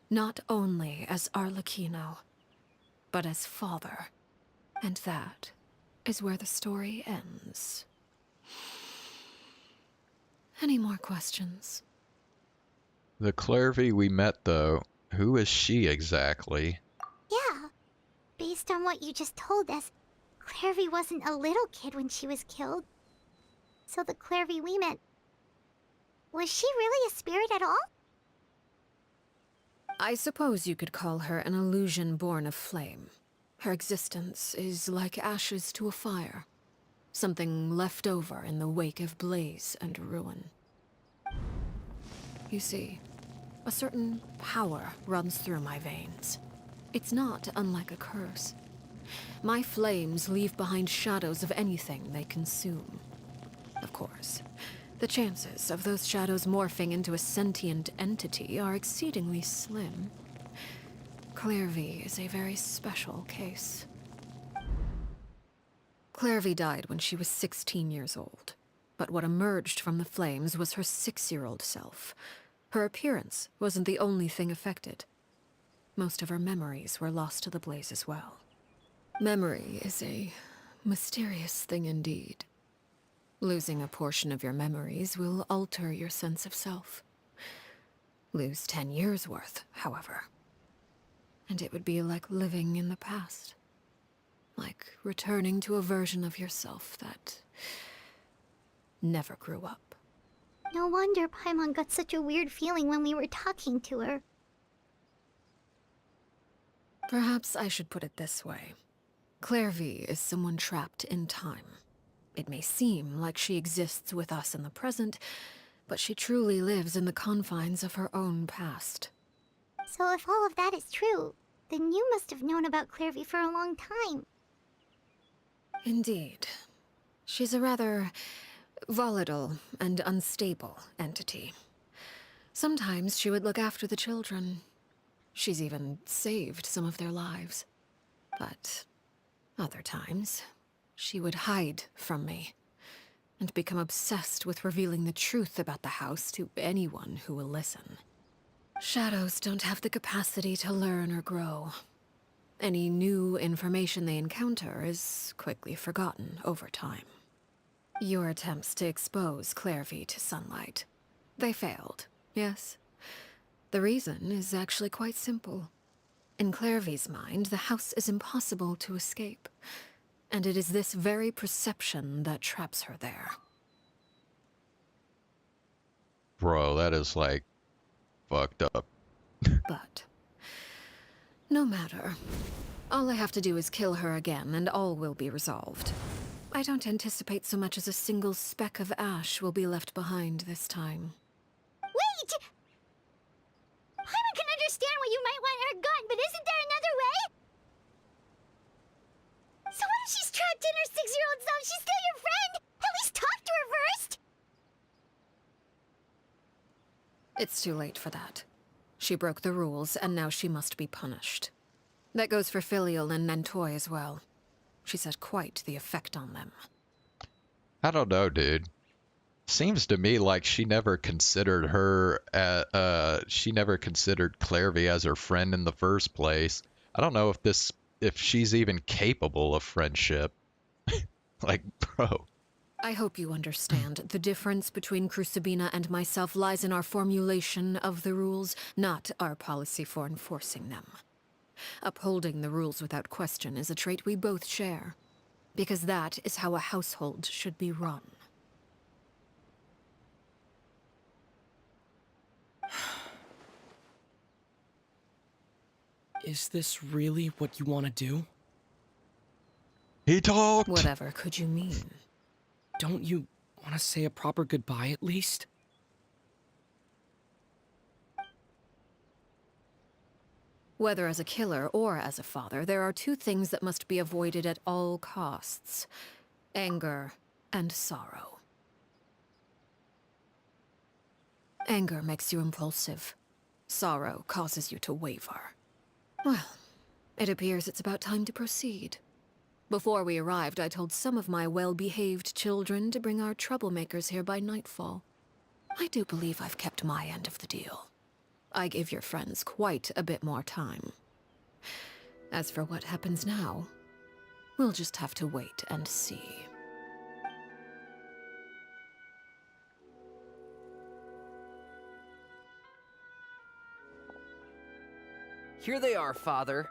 Not only as Arlecchino, but as father. And that is where the story ends. Any more questions? The Clairvy we met, though, who is she exactly? Yeah. Based on what you just told us, Clairvy wasn't a little kid when she was killed. So the Clairvy we met... Was she really a spirit at all? I suppose you could call her an illusion born of flame. Her existence is like ashes to a fire. Something left over in the wake of blaze and ruin. You see, a certain power runs through my veins. It's not unlike a curse. My flames leave behind shadows of anything they consume. Of course, the chances of those shadows morphing into a sentient entity are exceedingly slim. Clairvy is a very special case. Clairvy died when she was 16 years old, but what emerged from the flames was her 6-year-old self. Her appearance wasn't the only thing affected. Most of her memories were lost to the blaze as well. Memory is a mysterious thing indeed. Losing a portion of your memories will alter your sense of self. Lose 10 years' worth, however, and it would be like living in the past. Like returning to a version of yourself that never grew up. No wonder Paimon got such a weird feeling when we were talking to her. Perhaps I should put it this way. Clairvy is someone trapped in time. It may seem like she exists with us in the present, but she truly lives in the confines of her own past. So if all of that is true, then you must have known about Clairvy for a long time. Indeed. She's a rather volatile and unstable entity. Sometimes she would look after the children. She's even saved some of their lives. But other times, she would hide from me and become obsessed with revealing the truth about the house to anyone who will listen. Shadows don't have the capacity to learn or grow. Any new information they encounter is quickly forgotten over time. Your attempts to expose Clairvy to sunlight, they failed, yes? The reason is actually quite simple. In Clairvy's mind, the house is impossible to escape, and it is this very perception that traps her there. Bro, that is like fucked up. But no matter. All I have to do is kill her again, and all will be resolved. I don't anticipate so much as a single speck of ash will be left behind this time. Wait! Paimon can understand why you might want her gone, but isn't there another way? So what if she's trapped in her 6-year-old self? She's still your friend! At least talk to her first! It's too late for that. She broke the rules, and now she must be punished. That goes for Filial and Nantoy as well. She's had quite the effect on them. I don't know, dude. Seems to me like she never considered she never considered Clairvy as her friend in the first place. I don't know if she's even capable of friendship. Like, bro. I hope you understand. The difference between Crucibina and myself lies in our formulation of the rules, not our policy for enforcing them. Upholding the rules without question is a trait we both share, because that is how a household should be run. Is this really what you want to do? He talked! Whatever could you mean? Don't you want to say a proper goodbye at least? Whether as a killer or as a father, there are two things that must be avoided at all costs: anger and sorrow. Anger makes you impulsive. Sorrow causes you to waver. Well, it appears it's about time to proceed. Before we arrived, I told some of my well-behaved children to bring our troublemakers here by nightfall. I do believe I've kept my end of the deal. I gave your friends quite a bit more time. As for what happens now, we'll just have to wait and see. Here they are, Father.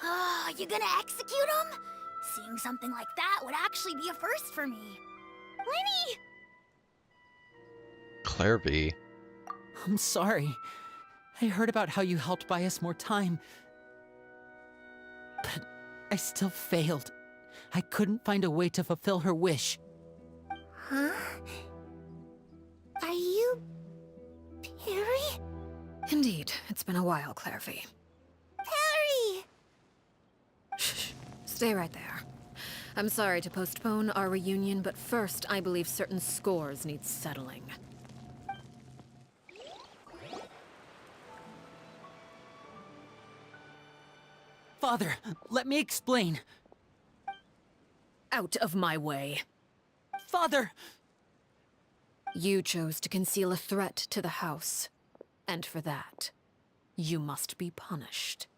Oh, you gonna execute him? Seeing something like that would actually be a first for me. Lenny! Clairvy. I'm sorry. I heard about how you helped buy us more time. But I still failed. I couldn't find a way to fulfill her wish. Huh? Are you... Perry? Indeed, it's been a while, Clairvy. Perry! Shh, stay right there. I'm sorry to postpone our reunion, but first I believe certain scores need settling. Father, let me explain. Out of my way. Father! You chose to conceal a threat to the house. And for that, you must be punished.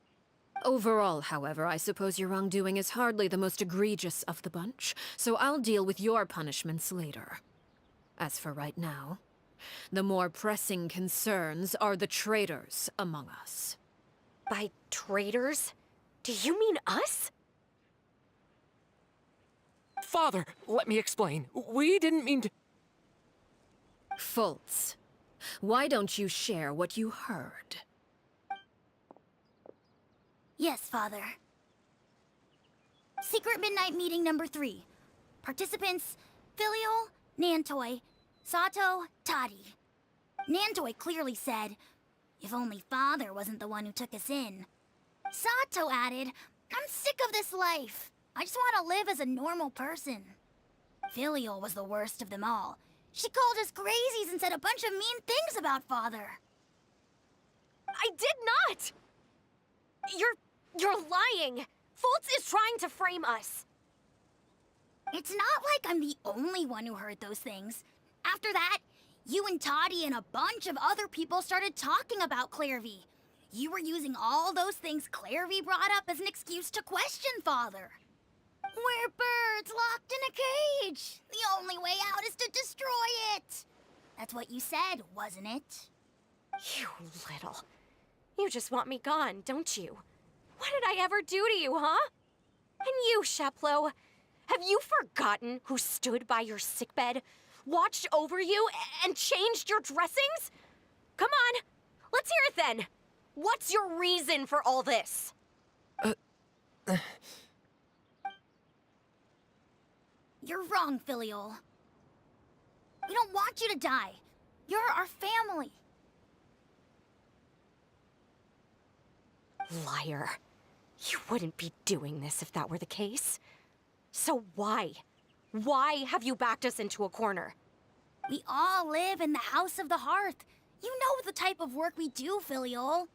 Overall, however, I suppose your wrongdoing is hardly the most egregious of the bunch, so I'll deal with your punishments later. As for right now, the more pressing concerns are the traitors among us. By traitors? Do you mean us? Father, let me explain. We didn't mean to. Fultz, why don't you share what you heard? Yes, Father. Secret Midnight Meeting number 3. Participants, Filial, Nantoi, Sato, Toddy. Nantoi clearly said, if only Father wasn't the one who took us in. Sato added, I'm sick of this life. I just want to live as a normal person. Filial was the worst of them all. She called us crazies and said a bunch of mean things about Father. I did not! You're lying! Fultz is trying to frame us. It's not like I'm the only one who heard those things. After that, you and Toddy and a bunch of other people started talking about Clairvy. You were using all those things Clairvy brought up as an excuse to question Father. We're birds locked in a cage. The only way out is to destroy it. That's what you said, wasn't it? You little. You just want me gone, don't you? What did I ever do to you, huh? And you, Sheplo, have you forgotten who stood by your sickbed, watched over you, and changed your dressings? Come on, let's hear it then. What's your reason for all this? You're wrong, Filial. We don't want you to die. You're our family. Liar. You wouldn't be doing this if that were the case. So why? Why have you backed us into a corner? We all live in the House of the Hearth. You know the type of work we do, Filial.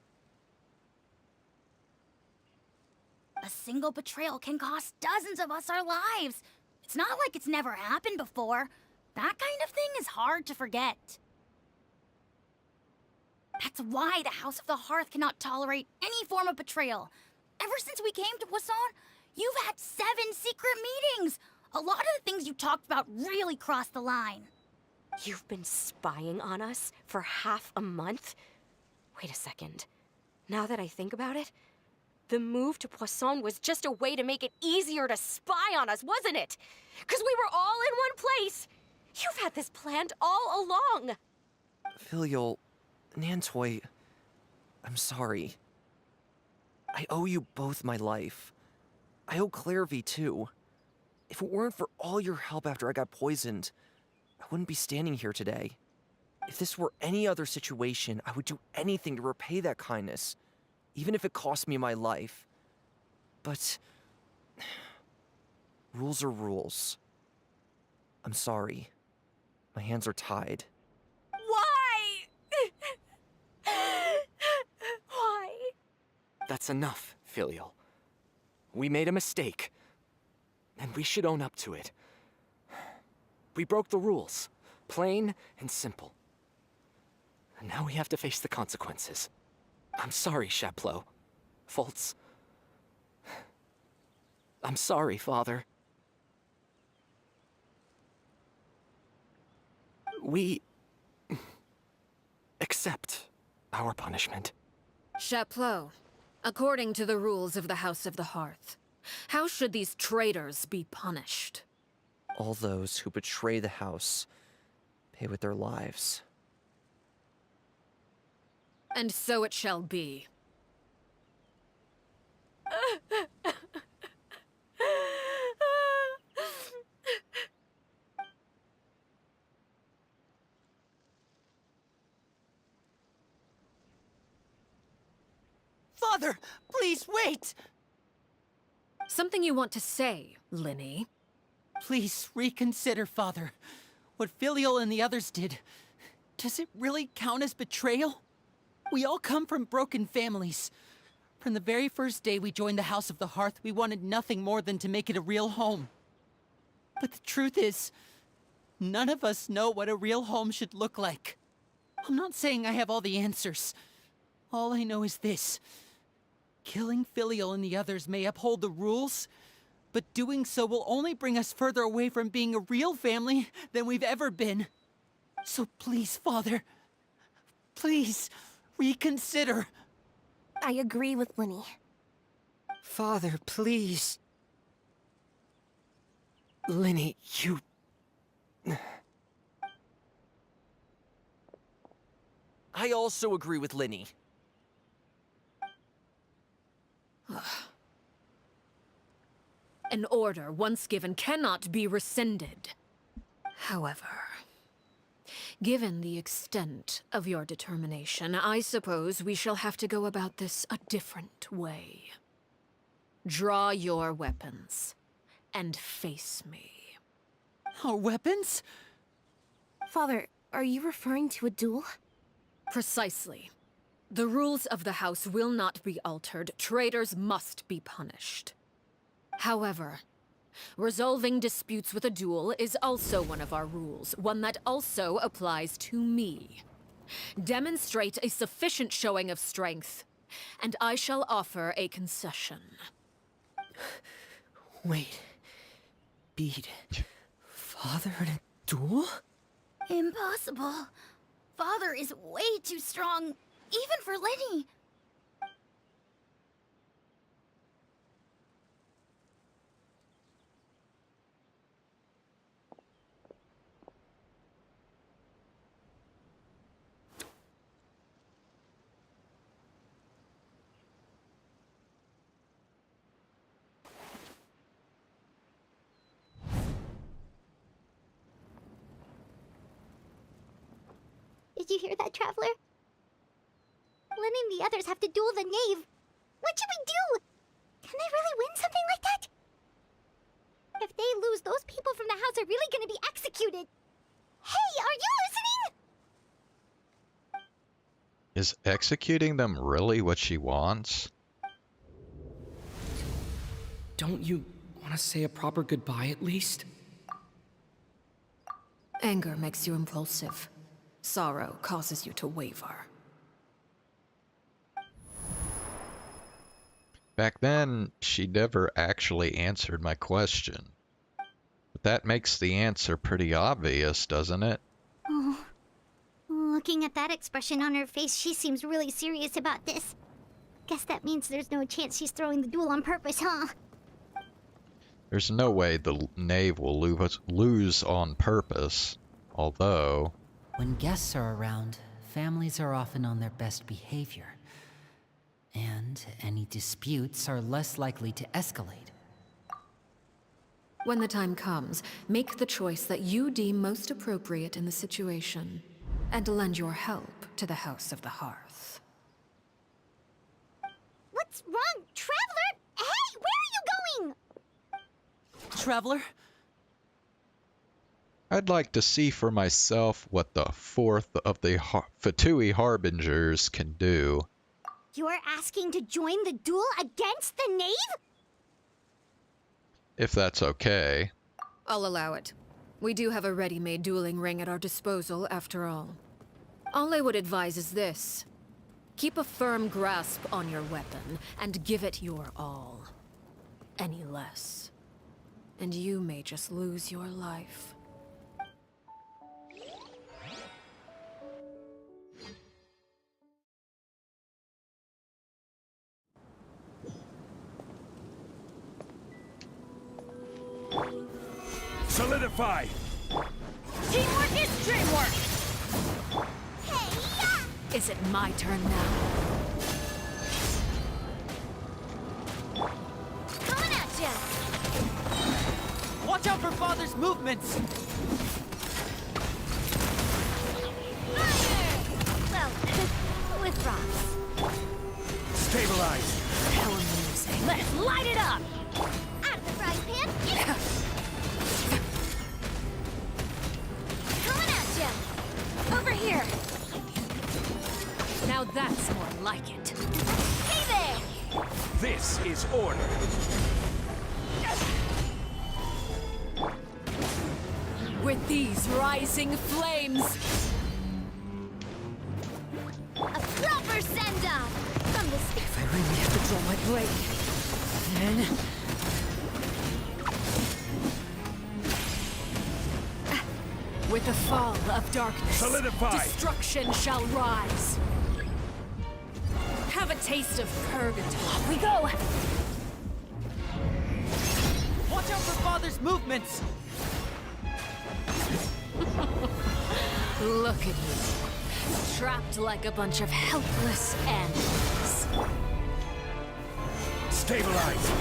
A single betrayal can cost dozens of us our lives. It's not like it's never happened before. That kind of thing is hard to forget. That's why the House of the Hearth cannot tolerate any form of betrayal. Ever since we came to Poisson, you've had 7 secret meetings. A lot of the things you talked about really crossed the line. You've been spying on us for half a month? Wait a second. Now that I think about it, the move to Poisson was just a way to make it easier to spy on us, wasn't it? Because we were all in one place. You've had this planned all along. Filial, Nantoi, I'm sorry. I owe you both my life. I owe Clairvy too. If it weren't for all your help after I got poisoned, I wouldn't be standing here today. If this were any other situation, I would do anything to repay that kindness, even if it cost me my life. But rules are rules. I'm sorry. My hands are tied. Why? Why? That's enough, Filial. We made a mistake, and we should own up to it. We broke the rules, plain and simple. And now we have to face the consequences. I'm sorry, Sheplo. Fultz. I'm sorry, Father. We accept our punishment. Chapleau, according to the rules of the House of the Hearth, how should these traitors be punished? All those who betray the house pay with their lives. And so it shall be. Father, please wait! Something you want to say, Linny? Please reconsider, Father. What Filial and the others did, does it really count as betrayal? We all come from broken families. From the very first day we joined the House of the Hearth, we wanted nothing more than to make it a real home. But the truth is, none of us know what a real home should look like. I'm not saying I have all the answers. All I know is this. Killing Filial and the others may uphold the rules, but doing so will only bring us further away from being a real family than we've ever been. So please, Father, please reconsider. I agree with Linny. Father, please. Linny, you... I also agree with Linny. An order once given cannot be rescinded. However, given the extent of your determination, I suppose we shall have to go about this a different way. Draw your weapons and face me. Our weapons? Father, are you referring to a duel? Precisely. The rules of the house will not be altered. Traitors must be punished. However, resolving disputes with a duel is also one of our rules, one that also applies to me. Demonstrate a sufficient showing of strength, and I shall offer a concession. Wait. Beat Father in a duel? Impossible. Father is way too strong, even for Lenny. Did you hear that, Traveler? Lenny and the others have to duel the knave. What should we do? Can they really win something like that? If they lose, those people from the house are really gonna be executed. Hey, are you listening? Is executing them really what she wants? Don't you want to say a proper goodbye at least? Anger makes you impulsive. Sorrow causes you to waver. Back then, she never actually answered my question. But that makes the answer pretty obvious, doesn't it? Oh. Looking at that expression on her face, she seems really serious about this. Guess that means there's no chance she's throwing the duel on purpose, huh? There's no way the knave will lose on purpose, although... When guests are around, families are often on their best behavior. And any disputes are less likely to escalate. When the time comes, make the choice that you deem most appropriate in the situation, and lend your help to the House of the Hearth. What's wrong, Traveler? Hey, where are you going? Traveler? I'd like to see for myself what the fourth of the Fatui Harbingers can do. You're asking to join the duel against the knave? If that's okay. I'll allow it. We do have a ready-made dueling ring at our disposal, after all. All I would advise is this. Keep a firm grasp on your weapon, and give it your all. Any less, and you may just lose your life. Solidify! Teamwork is dreamwork! Hey-ya! Is it my turn now? Coming at ya! Watch out for Father's movements! Fire! Well, with rocks. Stabilize! Hell amusing. Let's light it up! Out of the frying pan! Coming at ya! Over here! Now that's more like it. Hey there! This is order! With these rising flames! A proper send-off! From the If I really have to draw my blade, then... With the fall of darkness, Solidify! destruction shall rise. Have a taste of purgatory. we go! Watch Watch out for Father's movements! Look at you. Trapped like a bunch of helpless animals. Stabilize!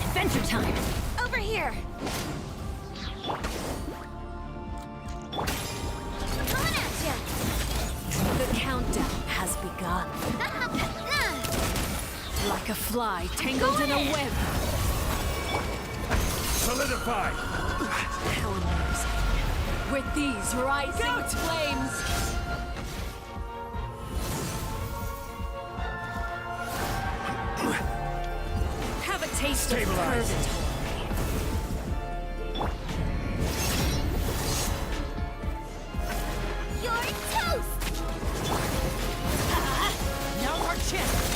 Adventure time! Over here! Coming at ya! The countdown has begun. Like a fly tangled in a web. Solidify! How amusing. With these rising flames. Have a taste of purgatory. You're toast! Now's our chance!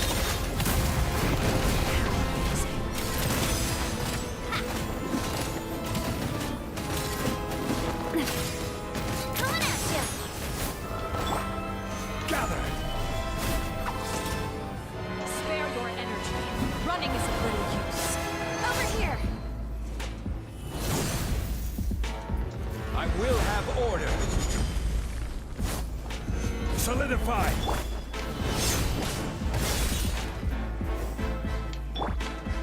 Coming at ya! Gather! Spare your energy. Running is of little use. Over here! I will have order! Solidify!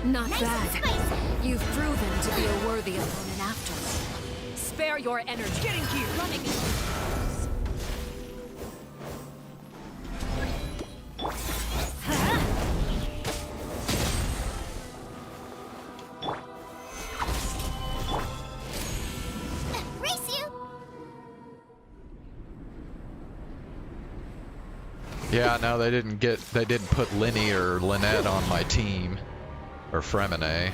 Not Nice bad. and spicy. You've proven to be a worthy opponent after all. Spare your energy. Getting here. Running is Race you! Yeah, no, they didn't put Lenny or Lynette on my team. Or Fremine.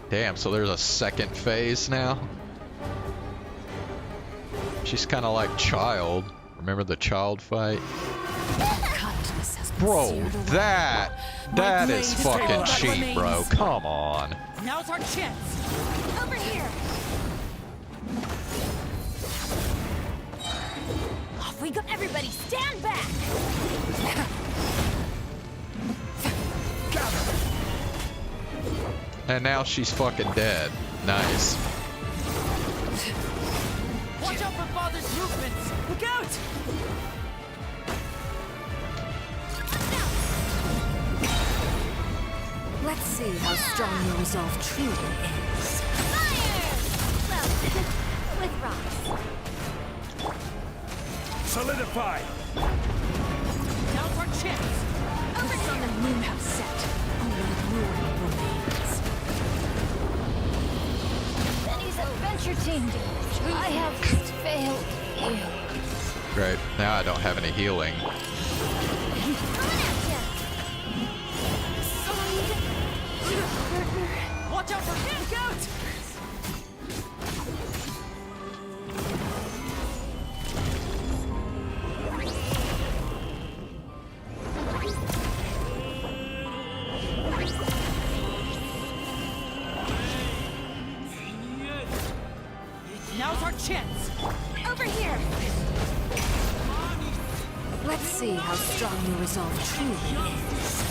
Damn, so there's a second phase now? She's kind of like Child. Remember the Child fight? Bro, that is fucking cheap, bro. Come on. Now's our chance! Over here! Off we go! Everybody stand back! And now she's fucking dead. Nice. Watch out for Father's movements! Look out! Let's see how strong your resolve truly is. Fire! Well, with rocks. Solidify! Now's our chance! The sun and moon have set. Only ruin remains. Benny's adventure team. I have failed you. Great. Now I don't have any healing. Watch out for Look out! Now's our chance! Over here! Let's see how strong your resolve truly is.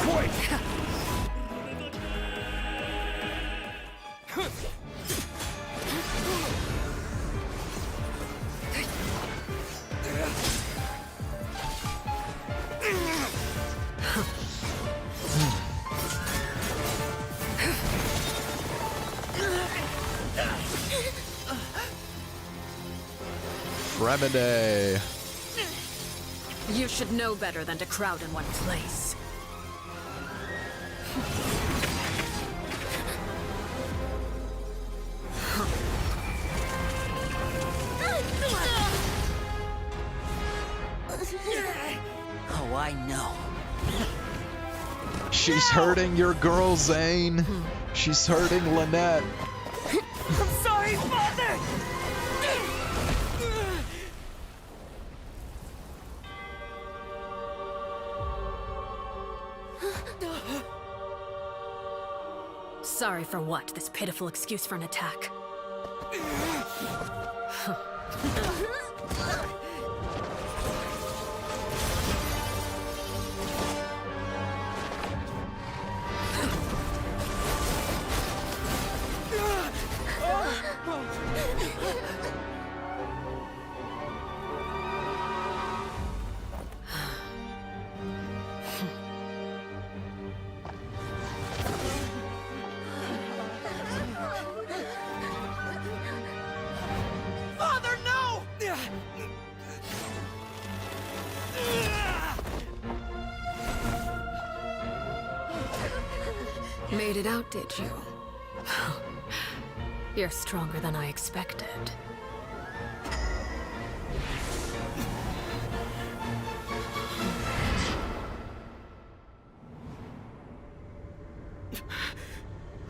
Quick! Fremine. You should know better than to crowd in one place. Oh, I know. She's hurting your girl, Zane. She's hurting Lynette. I'm sorry, Father! Sorry for what? This pitiful excuse for an attack. Father, no! Made it out, did you? You're stronger than I expected.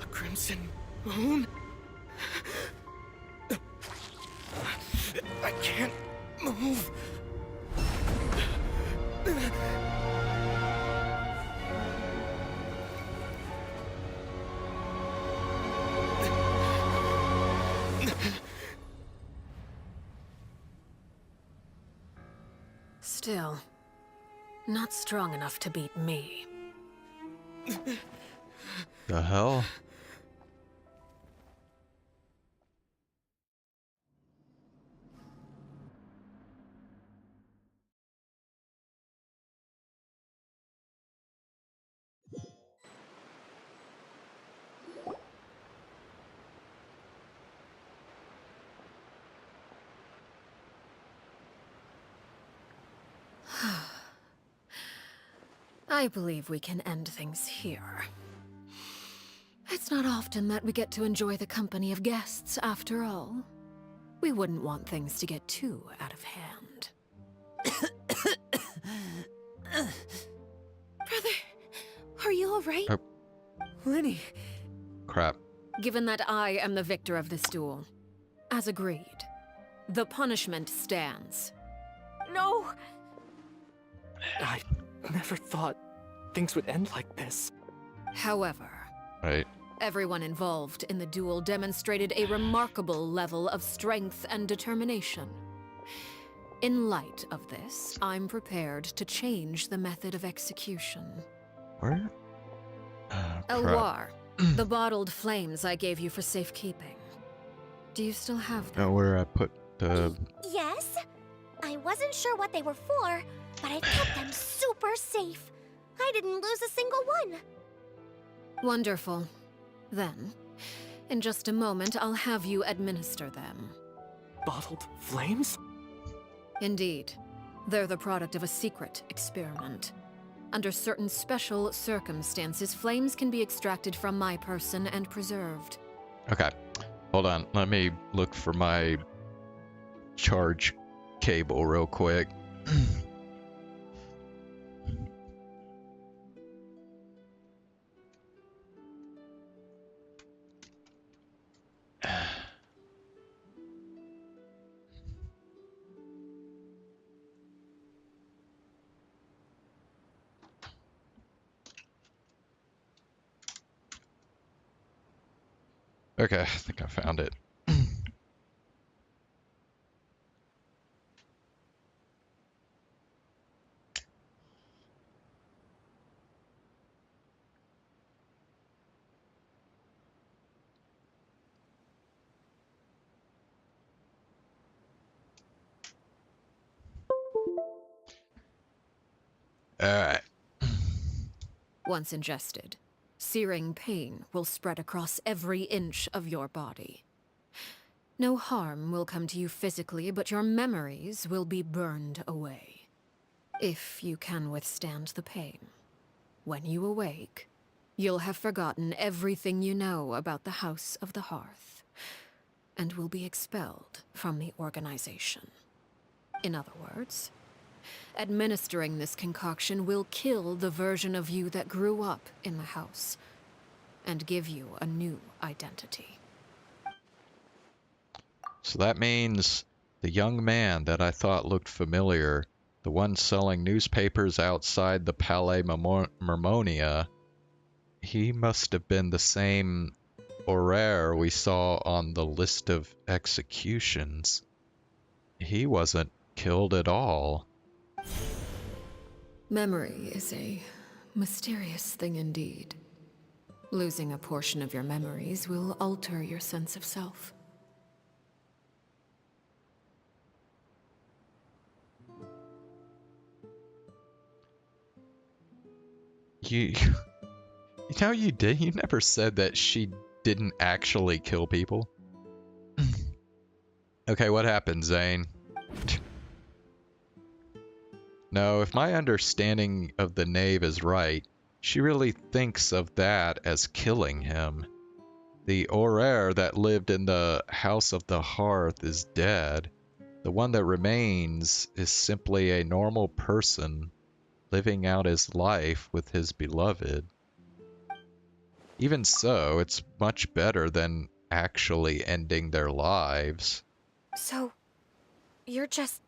A crimson moon? I can't move. Still, not strong enough to beat me. The hell? I believe we can end things here. It's not often that we get to enjoy the company of guests, after all. We wouldn't want things to get too out of hand. Brother, are you alright? Lenny. Crap. Given that I am the victor of this duel, as agreed, the punishment stands. No! I never thought things would end like this. However, Right. everyone involved in the duel demonstrated a remarkable level of strength and determination. In light of this, I'm prepared to change the method of execution. Where? Crap. Elwar, the bottled flames I gave you for safekeeping. Do you still have them? Know where I put the... Yes? I wasn't sure what they were for, but I kept them super safe. I didn't lose a single one. Wonderful. Then, in just a moment, I'll have you administer them. Bottled flames? Indeed. They're the product of a secret experiment. Under certain special circumstances, flames can be extracted from my person and preserved. Okay. Hold on. Let me look for my charge cable real quick. Okay, I think I found it. Alright. Once ingested, searing pain will spread across every inch of your body. No harm will come to you physically, but your memories will be burned away. If you can withstand the pain. When you awake, you'll have forgotten everything you know about the House of the Hearth, and will be expelled from the organization. In other words, administering this concoction will kill the version of you that grew up in the house, and give you a new identity. So that means the young man that I thought looked familiar, the one selling newspapers outside the Palais Mermonia, He must have been the same Aurore we saw on the list of executions. He wasn't killed at all. Memory is a mysterious thing indeed. Losing a portion of your memories will alter your sense of self. You know you did. You never said that she didn't actually kill people. Okay, what happened, Zane? No, if my understanding of the knave is right, she really thinks of that as killing him. The Aurore that lived in the House of the Hearth is dead. The one that remains is simply a normal person living out his life with his beloved. Even so, it's much better than actually ending their lives. So, you're just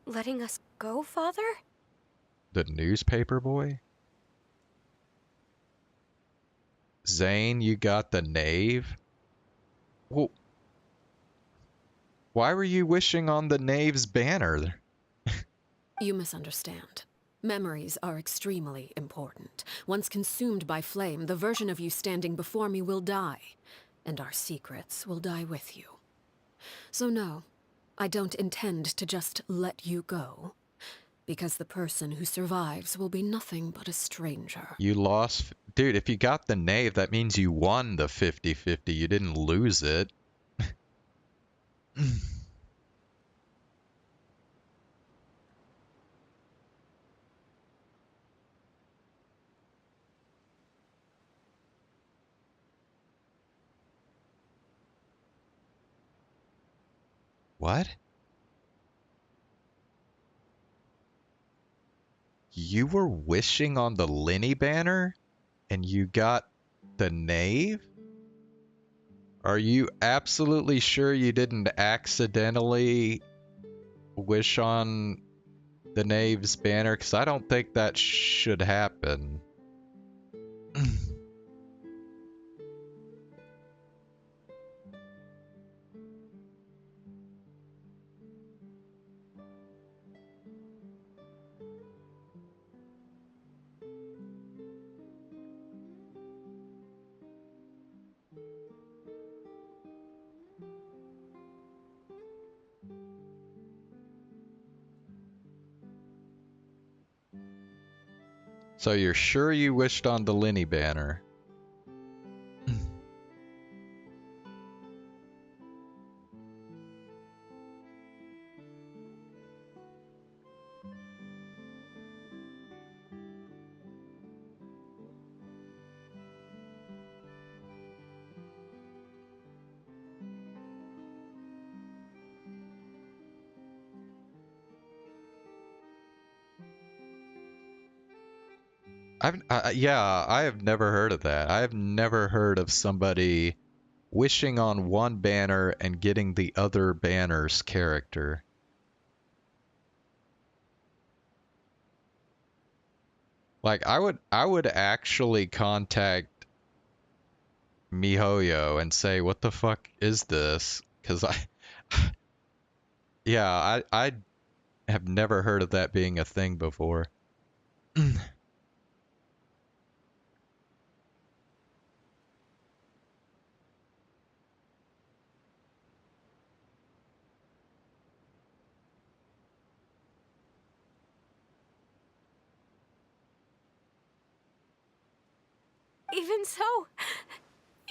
letting us go, Father? The newspaper boy? Zane, you got the knave? Well, why were you wishing on the knave's banner? You misunderstand. Memories are extremely important. Once consumed by flame, the version of you standing before me will die, and our secrets will die with you. So no, I don't intend to just let you go, because the person who survives will be nothing but a stranger. You lost... Dude, if you got the knave, that means you won the 50-50. You didn't lose it. What? You were wishing on the Lenny banner? And you got the knave? Are you absolutely sure you didn't accidentally wish on the knave's banner? Because I don't think that should happen. So you're sure you wished on the Lenny banner? Yeah, I have never heard of that. I have never heard of somebody wishing on one banner and getting the other banner's character. Like, I would actually contact MiHoYo and say, what the fuck is this? Because yeah, I have never heard of that being a thing before.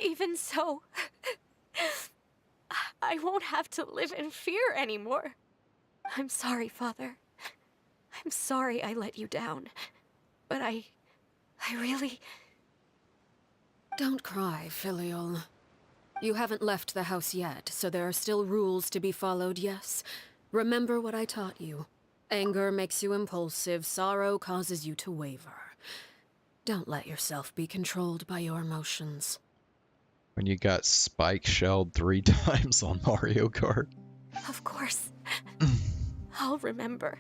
Even so, I won't have to live in fear anymore. I'm sorry, Father. I'm sorry I let you down. But I really... Don't cry, Filial. You haven't left the house yet, so there are still rules to be followed, yes? Remember what I taught you. Anger makes you impulsive, sorrow causes you to waver. Don't let yourself be controlled by your emotions. When you got spike shelled 3 times on Mario Kart. Of course. I'll remember.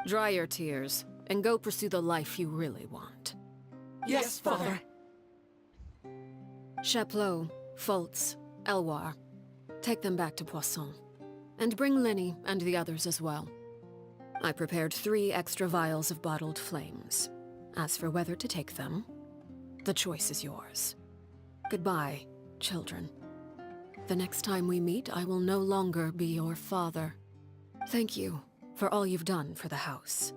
Dry your tears, and go pursue the life you really want. Yes, Father. Chaplot, Foltz, Elwar. Take them back to Poisson. And bring Lenny and the others as well. I prepared 3 extra vials of bottled flames. As for whether to take them, the choice is yours. Goodbye, children. The next time we meet, I will no longer be your father. Thank you for all you've done for the house.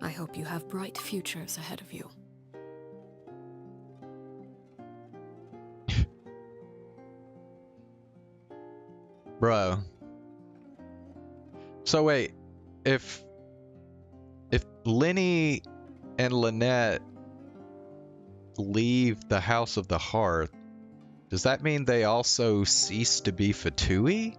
I hope you have bright futures ahead of you. Bro. So wait, if Lenny and Lynette leave the House of the Hearth, does that mean they also cease to be Fatui?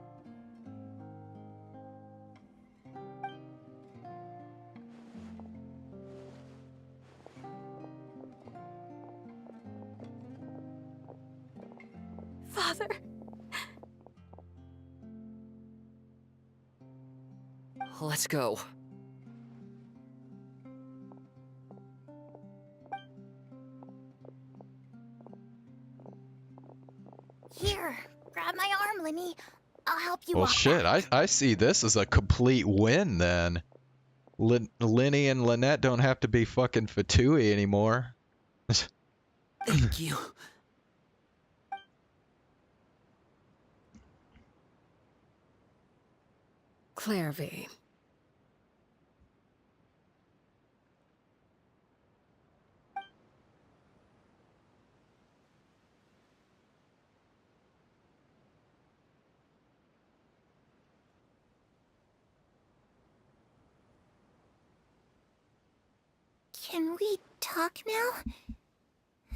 Father. Let's go. Here, grab my arm, Lenny. I'll help you Well, walk shit, back. I see this as a complete win then. Lenny and Lynette don't have to be fucking Fatui anymore. Thank you. Clairvy. Can we talk now?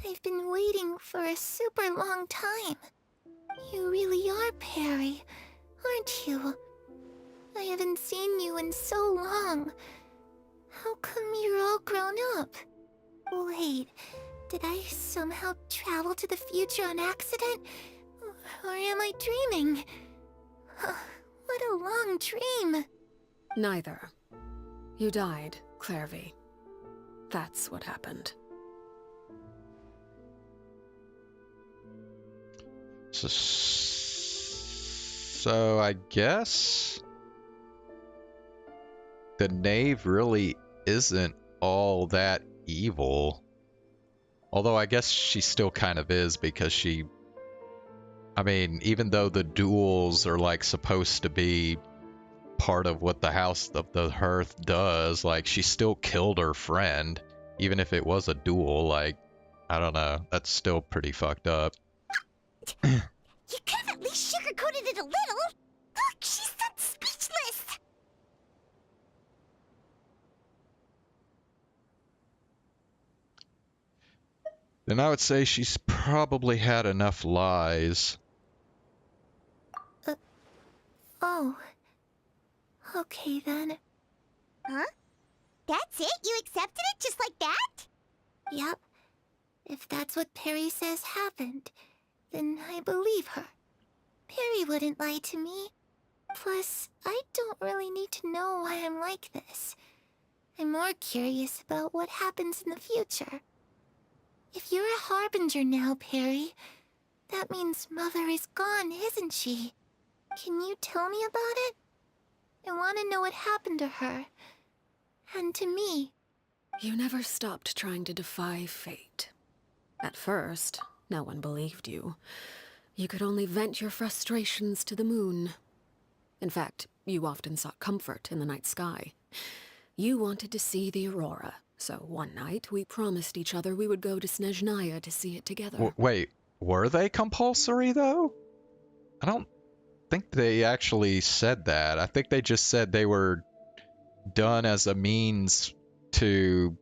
I've been waiting for a super long time. You really are Perry, aren't you? I haven't seen you in so long. How come you're all grown up? Wait, did I somehow travel to the future on accident? Or am I dreaming? What a long dream. Neither. You died, Clairvy. That's what happened. So I guess the knave really isn't all that evil. Although I guess she still kind of is, because she... I mean, even though the duels are like supposed to be part of what the House of the Hearth does, like she still killed her friend, even if it was a duel. Like, I don't know, that's still pretty fucked up. You could have at least sugarcoated it a little. Look, she's so speechless. Then I would say she's probably had enough lies. Oh. Okay then. Huh? That's it? You accepted it just like that? Yep. If that's what Perry says happened, then I believe her. Perry wouldn't lie to me. Plus, I don't really need to know why I'm like this. I'm more curious about what happens in the future. If you're a harbinger now, Perry, that means Mother is gone, isn't she? Can you tell me about it? I want to know what happened to her. And to me. You never stopped trying to defy fate. At first, no one believed you. You could only vent your frustrations to the moon. In fact, you often sought comfort in the night sky. You wanted to see the aurora, so one night we promised each other we would go to Snezhnaya to see it together. Wait, were they compulsory though? I don't think they actually said that. I think they just said they were done as a means to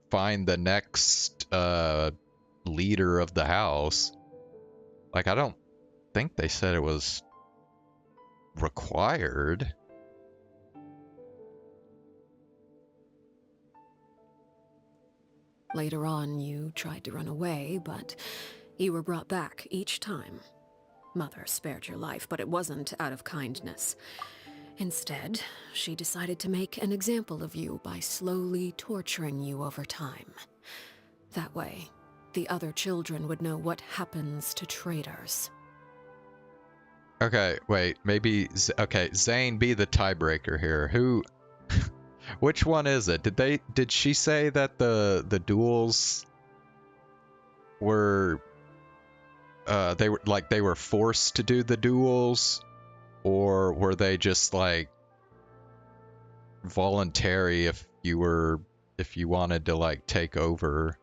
find the next leader of the house. Like, I don't think they said it was required. Later on, you tried to run away, but you were brought back each time. Mother spared your life, but it wasn't out of kindness. Instead, she decided to make an example of you by slowly torturing you over time. That way, the other children would know what happens to traitors. Okay, wait, maybe... Okay, Zane, be the tiebreaker here. Who... Which one is it? Did she say that the duels were... they were forced to do the duels? Or were they just, like, voluntary if you wanted to, like, take over?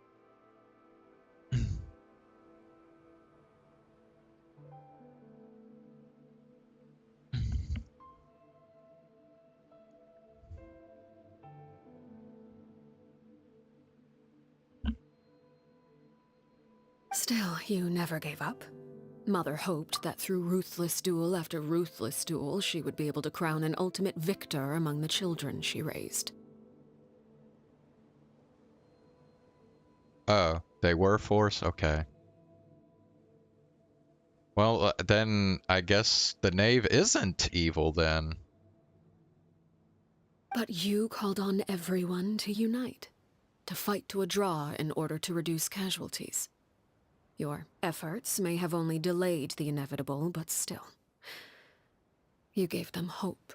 Still, you never gave up. Mother hoped that through ruthless duel after ruthless duel, she would be able to crown an ultimate victor among the children she raised. Oh, they were forced? Okay. Well, then I guess the knave isn't evil then. But you called on everyone to unite, to fight to a draw in order to reduce casualties. Your efforts may have only delayed the inevitable, but still. You gave them hope.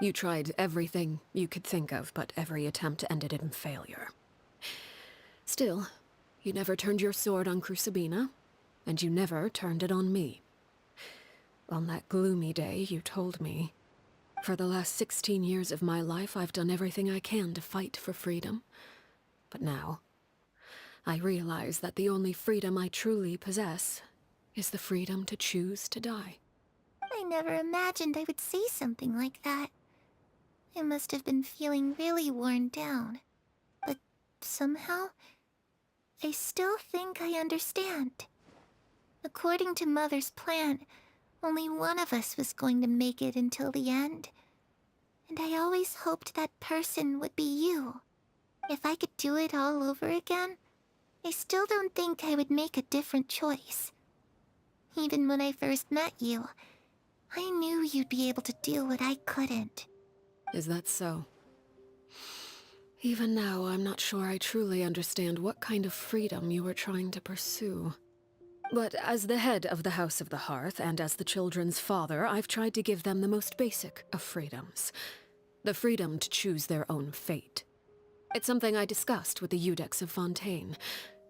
You tried everything you could think of, but every attempt ended in failure. Still, you never turned your sword on Crucibina, and you never turned it on me. On that gloomy day, you told me, "For the last 16 years of my life, I've done everything I can to fight for freedom. But now, I realize that the only freedom I truly possess is the freedom to choose to die." I never imagined I would say something like that. I must have been feeling really worn down. But somehow, I still think I understand. According to Mother's plan, only one of us was going to make it until the end. And I always hoped that person would be you. If I could do it all over again, I still don't think I would make a different choice. Even when I first met you, I knew you'd be able to do what I couldn't. Is that so? Even now, I'm not sure I truly understand what kind of freedom you were trying to pursue. But as the head of the House of the Hearth, and as the children's father, I've tried to give them the most basic of freedoms. The freedom to choose their own fate. It's something I discussed with the Iudex of Fontaine.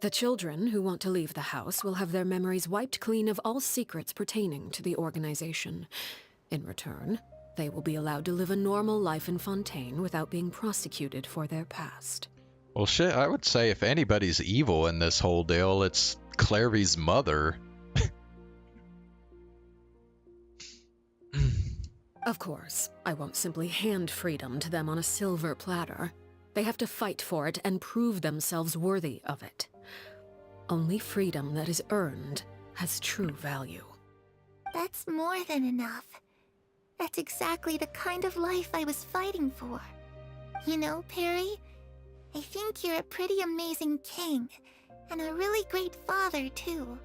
The children who want to leave the house will have their memories wiped clean of all secrets pertaining to the organization. In return, they will be allowed to live a normal life in Fontaine without being prosecuted for their past. Well, shit, I would say if anybody's evil in this whole deal, it's Clairvy's mother. Of course, I won't simply hand freedom to them on a silver platter. They have to fight for it and prove themselves worthy of it. Only freedom that is earned has true value. That's more than enough. That's exactly the kind of life I was fighting for. You know, Perry, I think you're a pretty amazing king, and a really great father, too.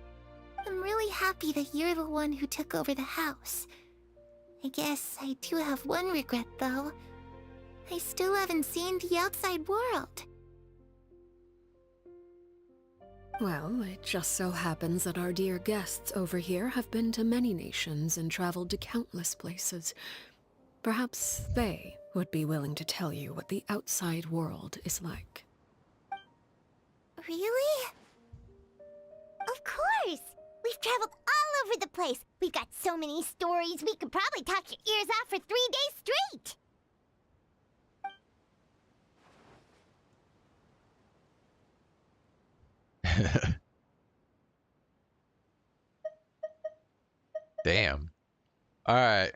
I'm really happy that you're the one who took over the house. I guess I do have one regret, though. I still haven't seen the outside world. Well, it just so happens that our dear guests over here have been to many nations and traveled to countless places. Perhaps they would be willing to tell you what the outside world is like. Really? Of course! We've traveled all over the place. We've got so many stories, we could probably talk your ears off for 3 days straight! Damn. Alright,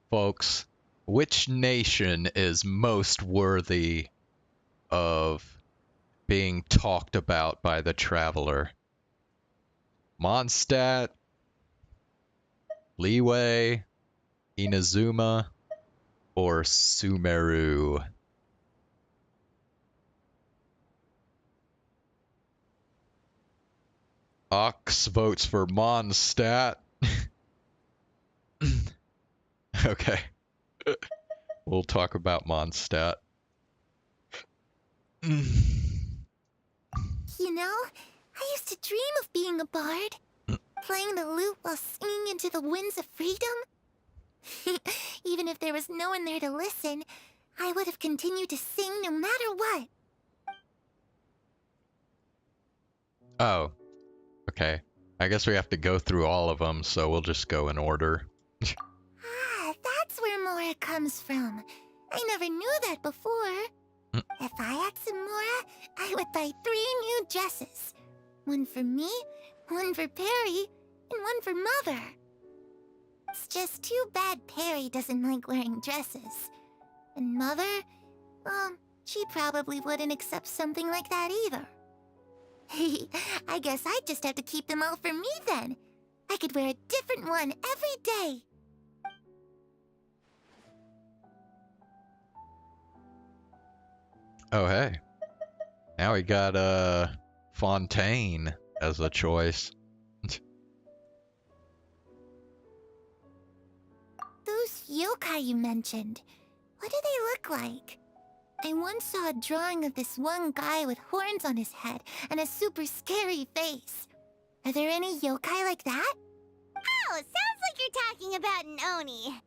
folks. Which nation is most worthy of being talked about by the traveler? Mondstadt, Liyue, Inazuma, or Sumeru? Ox votes for Mondstadt. Okay. We'll talk about Mondstadt. You know, I a bard? Playing the lute while singing into the winds of freedom? Even if there was no one there to listen, I would have continued to sing no matter what. Oh, okay. I guess we have to go through all of them, so we'll just go in order. That's where Mora comes from. I never knew that before. If I had some Mora, I would buy 3 new dresses. One for me, one for Perry, and one for Mother. It's just too bad Perry doesn't like wearing dresses. And Mother, well, she probably wouldn't accept something like that either. I guess I'd just have to keep them all for me then. I could wear a different one every day. Oh, hey. Now we got, Fontaine as a choice. Those yokai you mentioned, what do they look like? I once saw a drawing of this one guy with horns on his head and a super scary face. Are there any yokai like that? Oh, sounds like you're talking about an Oni.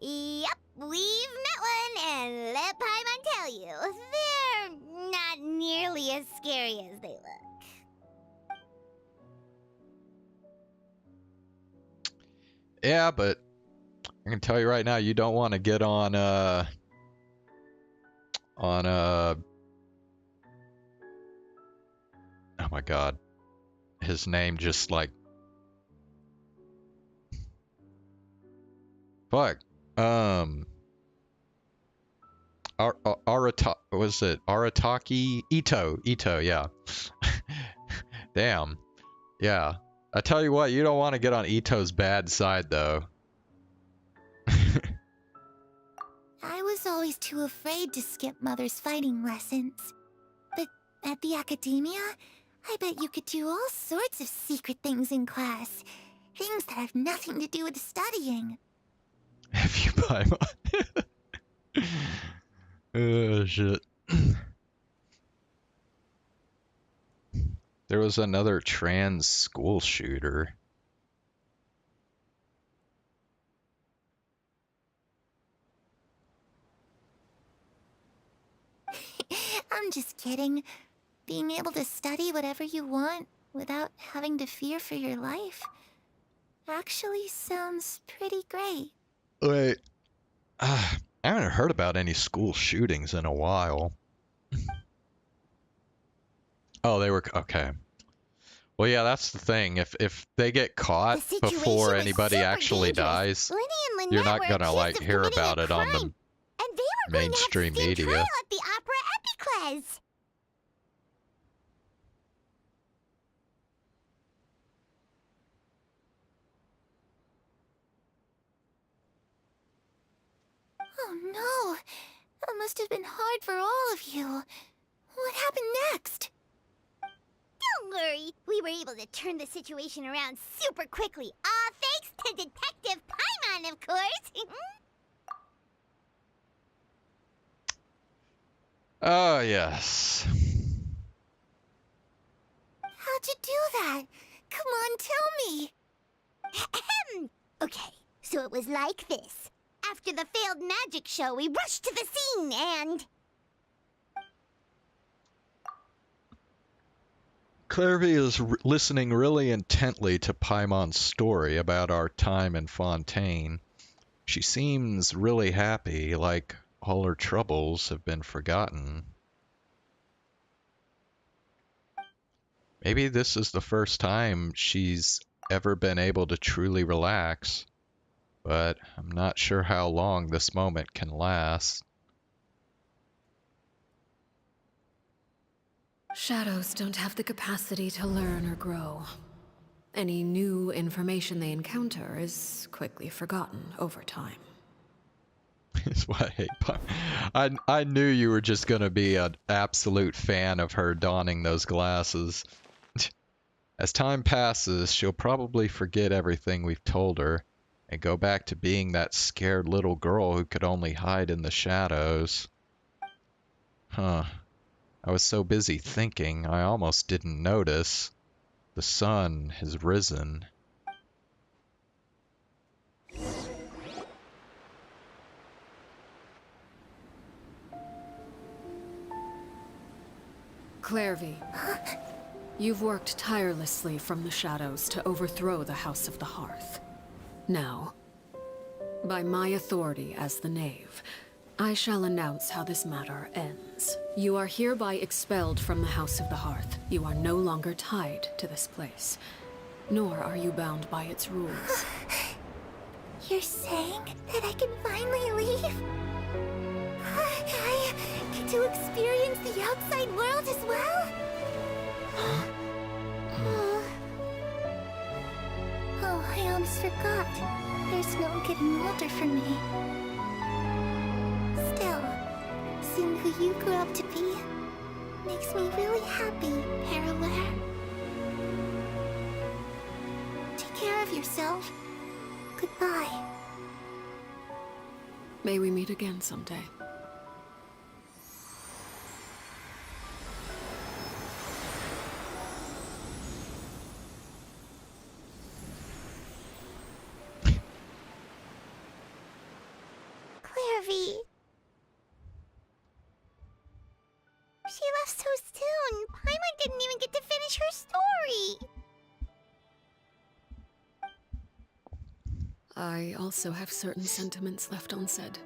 Yep, we've met one, and let Paimon tell you, they're not nearly as scary as they look. Yeah, but I can tell you right now, you don't want to get on oh my god, his name just like, fuck, was it Arataki? Ito, yeah. Damn, yeah. I tell you what, you don't want to get on Ito's bad side though. I was always too afraid to skip Mother's fighting lessons. But at the academia, I bet you could do all sorts of secret things in class. Things that have nothing to do with studying. If you buy mine. Oh, shit. There was another trans school shooter. I'm just kidding. Being able to study whatever you want without having to fear for your life actually sounds pretty great. Wait. I haven't heard about any school shootings in a while. Oh, they were... Okay. Well, yeah, that's the thing. If they get caught before anybody actually dies, you're not gonna, like, hear about it on the mainstream media. Trial at the Opera Epicles. Oh no! That must have been hard for all of you. What happened next? Don't worry. We were able to turn the situation around super quickly. All thanks to Detective Paimon, of course. Oh, yes. How'd you do that? Come on, tell me. Okay, so it was like this. After the failed magic show, we rushed to the scene and... Clairvy is listening really intently to Paimon's story about our time in Fontaine. She seems really happy, like all her troubles have been forgotten. Maybe this is the first time she's ever been able to truly relax, but I'm not sure how long this moment can last. Shadows don't have the capacity to learn or grow. Any new information they encounter is quickly forgotten over time. That's why I hate Paimon. I knew you were just gonna be an absolute fan of her donning those glasses. As time passes, she'll probably forget everything we've told her and go back to being that scared little girl who could only hide in the shadows. Huh. I was so busy thinking, I almost didn't notice. The sun has risen. Clairvy, you've worked tirelessly from the shadows to overthrow the House of the Hearth. Now, by my authority as the Knave, I shall announce how this matter ends. You are hereby expelled from the House of the Hearth. You are no longer tied to this place, nor are you bound by its rules. You're saying that I can finally leave? I get to experience the outside world as well? Oh, I almost forgot. There's no getting older for me. Still, seeing who you grew up to be makes me really happy, Parallel. Take care of yourself. Goodbye. May we meet again someday. Clairvy. She left so soon. Paimon didn't even get to finish her story. I also have certain sentiments left unsaid.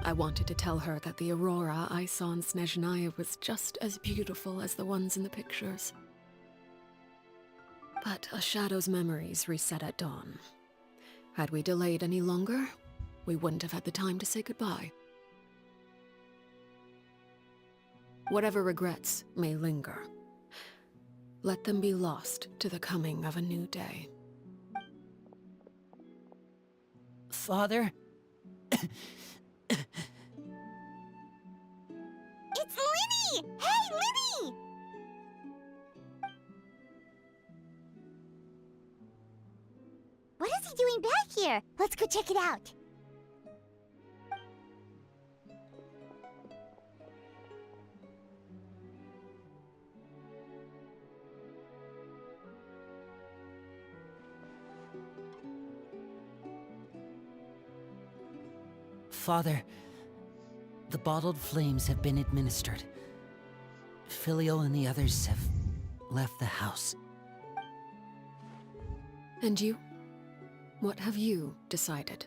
I wanted to tell her that the aurora I saw in Snezhnaya was just as beautiful as the ones in the pictures. But a shadow's memories reset at dawn. Had we delayed any longer, we wouldn't have had the time to say goodbye. Whatever regrets may linger, let them be lost to the coming of a new day. Father? It's Linny! Hey, Linny! What is he doing back here? Let's go check it out. Father, the bottled flames have been administered. Filial and the others have left the house. And you? What have you decided?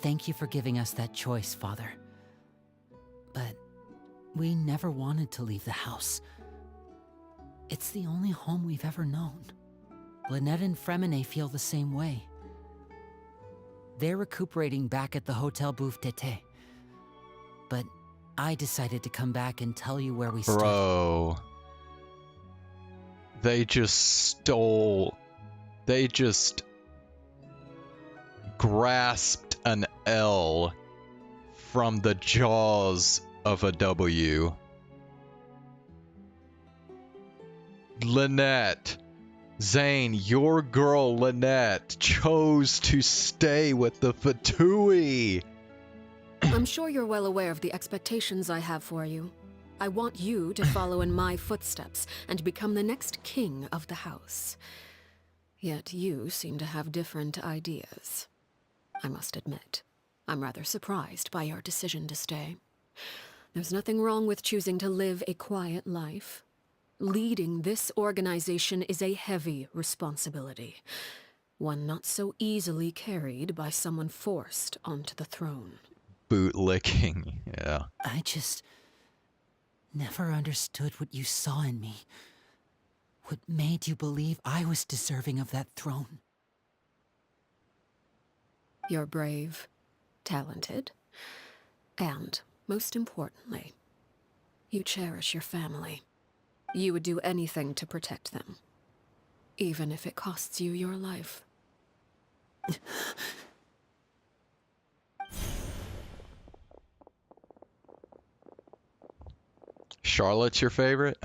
Thank you for giving us that choice, Father. But we never wanted to leave the house. It's the only home we've ever known. Lynette and Fremine feel the same way. They're recuperating back at the Hotel Bouffe d'été. But I decided to come back and tell you where we stood. Bro. They just grasped an L from the jaws of a W. Lynette. Zane, your girl Lynette chose to stay with the Fatui. I'm sure you're well aware of the expectations I have for you. I want you to follow in my footsteps and become the next king of the house. Yet you seem to have different ideas. I must admit, I'm rather surprised by your decision to stay. There's nothing wrong with choosing to live a quiet life. Leading this organization is a heavy responsibility, one not so easily carried by someone forced onto the throne. Bootlicking, yeah. I just never understood what you saw in me. What made you believe I was deserving of that throne? You're brave, talented, and, most importantly, you cherish your family. You would do anything to protect them, even if it costs you your life. Charlotte's your favorite?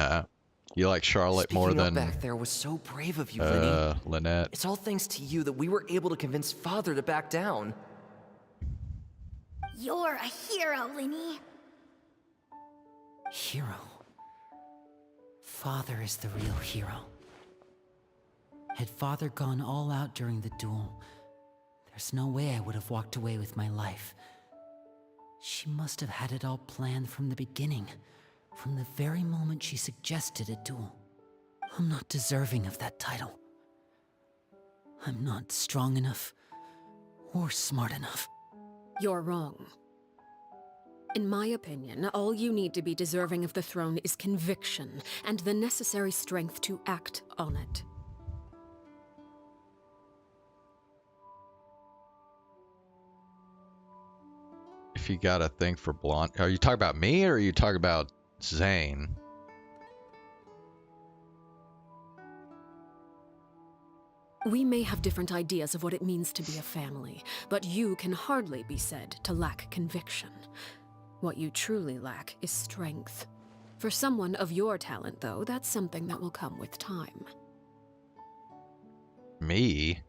You like Charlotte more Speaking up than back there was so brave of you, Linny. Lynette. It's all thanks to you that we were able to convince Father to back down. You're a hero, Linny. Hero? Father is the real hero. Had Father gone all out during the duel, there's no way I would have walked away with my life. She must have had it all planned from the beginning, from the very moment she suggested a duel. I'm not deserving of that title. I'm not strong enough or smart enough. You're wrong. In my opinion, all you need to be deserving of the throne is conviction and the necessary strength to act on it. If you got a thing for blonde, are you talking about me or are you talking about Zane? We may have different ideas of what it means to be a family, but you can hardly be said to lack conviction. What you truly lack is strength. For someone of your talent, though, that's something that will come with time. Me?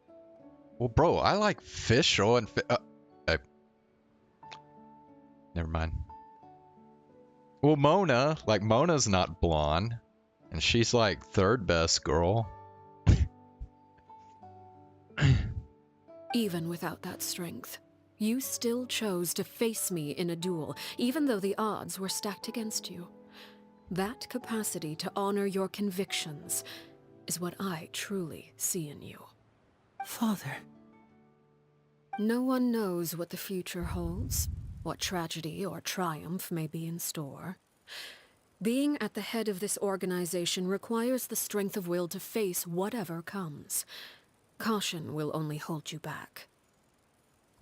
Well, bro, I like fish oil and never mind. Well, Mona's not blonde, and she's like third best girl. Even without that strength, you still chose to face me in a duel, even though the odds were stacked against you. That capacity to honor your convictions is what I truly see in you. Father. No one knows what the future holds, what tragedy or triumph may be in store. Being at the head of this organization requires the strength of will to face whatever comes. Caution will only hold you back.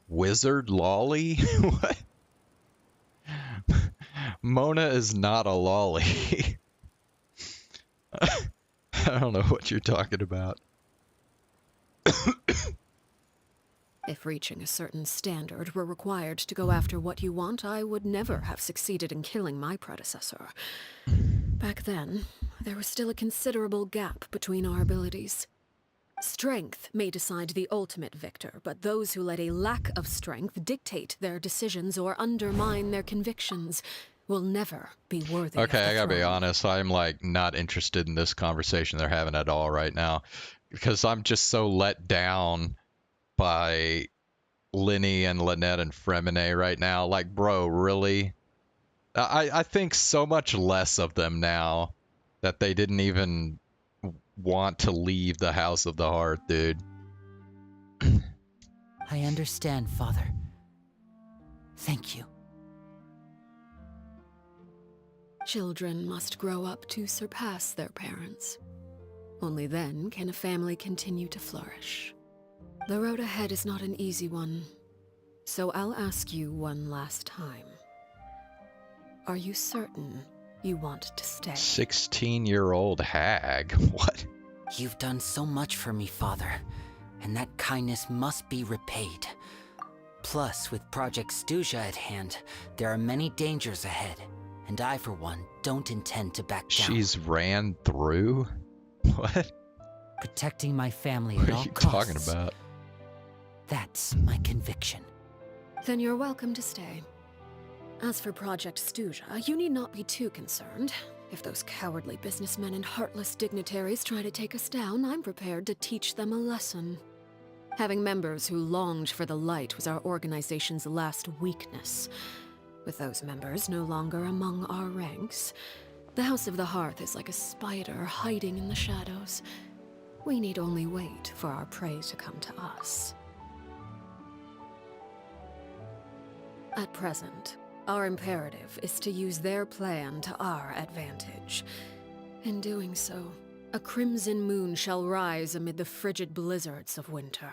Wizard lolly? What? Mona is not a lolly. I don't know what you're talking about. If reaching a certain standard were required to go after what you want, I would never have succeeded in killing my predecessor. Back then, there was still a considerable gap between our abilities. Strength may decide the ultimate victor, but those who let a lack of strength dictate their decisions or undermine their convictions will never be worthy of the Okay, I gotta be throne. honest. I'm like not interested in this conversation they're having at all right now, because I'm just so let down by Linny and Lynette and Fremine right now. Like, bro, really? I think so much less of them now that they didn't even want to leave the House of the Hearth, dude. I understand, Father. Thank you. Children must grow up to surpass their parents. Only then can a family continue to flourish. The road ahead is not an easy one, so I'll ask you one last time. Are you certain you want to stay? 16-year-old hag? What? You've done so much for me, Father, and that kindness must be repaid. Plus, with Project Stuja at hand, there are many dangers ahead, and I, for one, don't intend to back down. She's ran through? What? Protecting my family What at are all you costs. talking about? That's my conviction. Then you're welcome to stay. As for Project Stuja, you need not be too concerned. If those cowardly businessmen and heartless dignitaries try to take us down, I'm prepared to teach them a lesson. Having members who longed for the light was our organization's last weakness. With those members no longer among our ranks, the House of the Hearth is like a spider hiding in the shadows. We need only wait for our prey to come to us. At present, our imperative is to use their plan to our advantage. In doing so, a crimson moon shall rise amid the frigid blizzards of winter.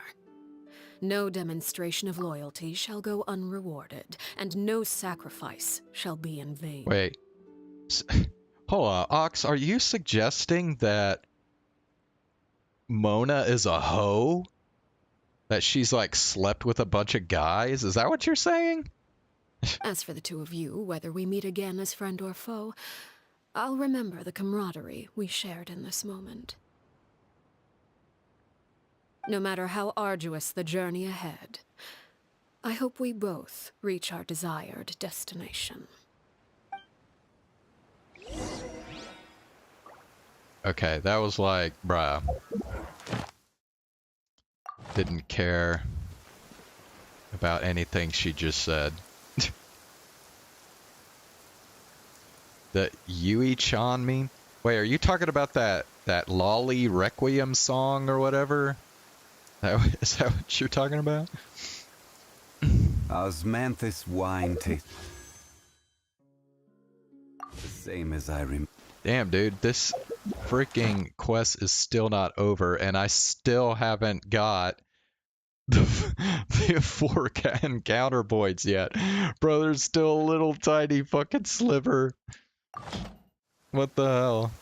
No demonstration of loyalty shall go unrewarded, and no sacrifice shall be in vain. Wait. Hold on, Ox, are you suggesting that Mona is a hoe? That she's like slept with a bunch of guys? Is that what you're saying? As for the two of you, whether we meet again as friend or foe, I'll remember the camaraderie we shared in this moment. No matter how arduous the journey ahead, I hope we both reach our desired destination. Okay, that was like, bruh. Didn't care about anything she just said. The Yui-chan meme? Wait, are you talking about that Lolly Requiem song or whatever? Is that what you're talking about? Osmanthus wine tastes the same as I remember. Damn, dude, this freaking quest is still not over, and I still haven't got the 4 encounter points yet. Bro, there's still a little tiny fucking sliver. What the hell?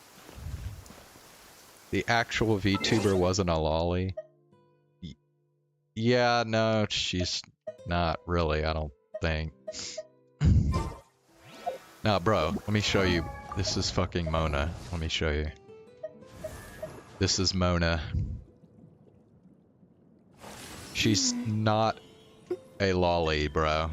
The actual VTuber wasn't a lolly. Yeah, no, she's not really, I don't think. Nah, bro, let me show you. This is fucking Mona. Let me show you. This is Mona. She's not a lolly, bro.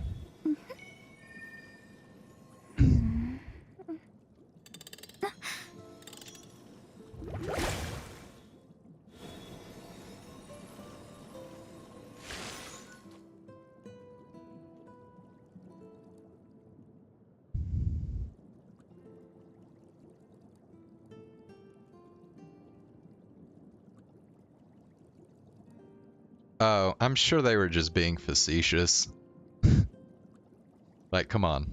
Oh, I'm sure they were just being facetious. Like, come on.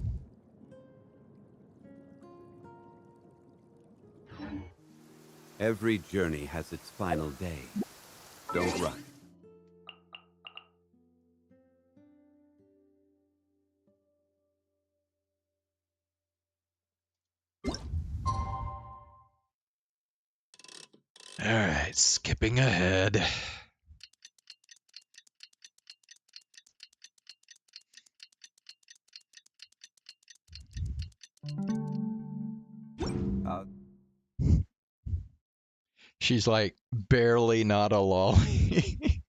Every journey has its final day. Don't rush. Alright, skipping ahead. She's like barely not a lolly.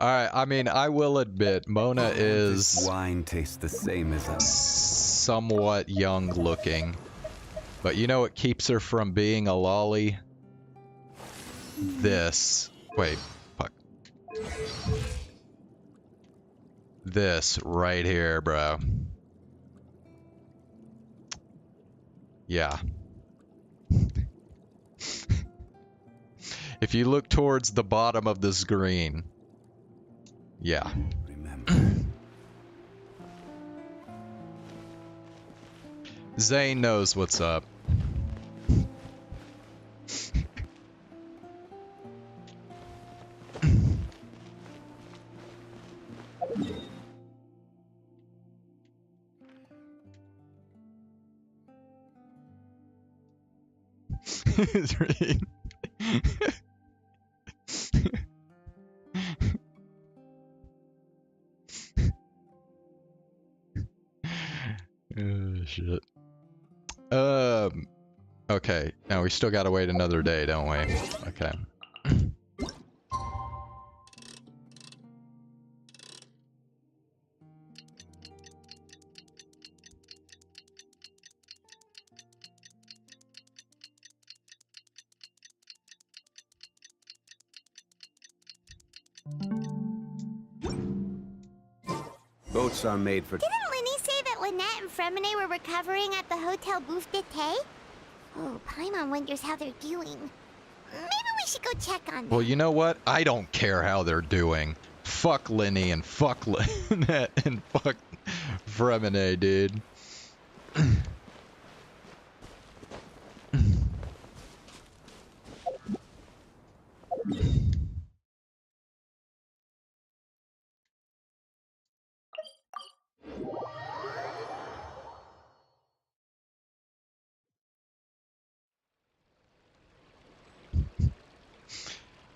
Alright, I mean, I will admit, Mona is wine tastes the same as us. Somewhat young looking. But you know what keeps her from being a lolly? This. Wait, fuck. This right here, bro. Yeah. If you look towards the bottom of the screen. Yeah. Remember. Zane knows what's up. It's really... Oh, shit. Okay. Now we still gotta wait another day, don't we? Okay. Boats are made for... Didn't Linny say that Lynette and Fremine were recovering at the Hotel Bouffe d'été? Oh, Paimon wonders how they're doing. Maybe we should go check on them. Well, you know what? I don't care how they're doing. Fuck Linny and fuck Lynette and fuck Fremine, dude.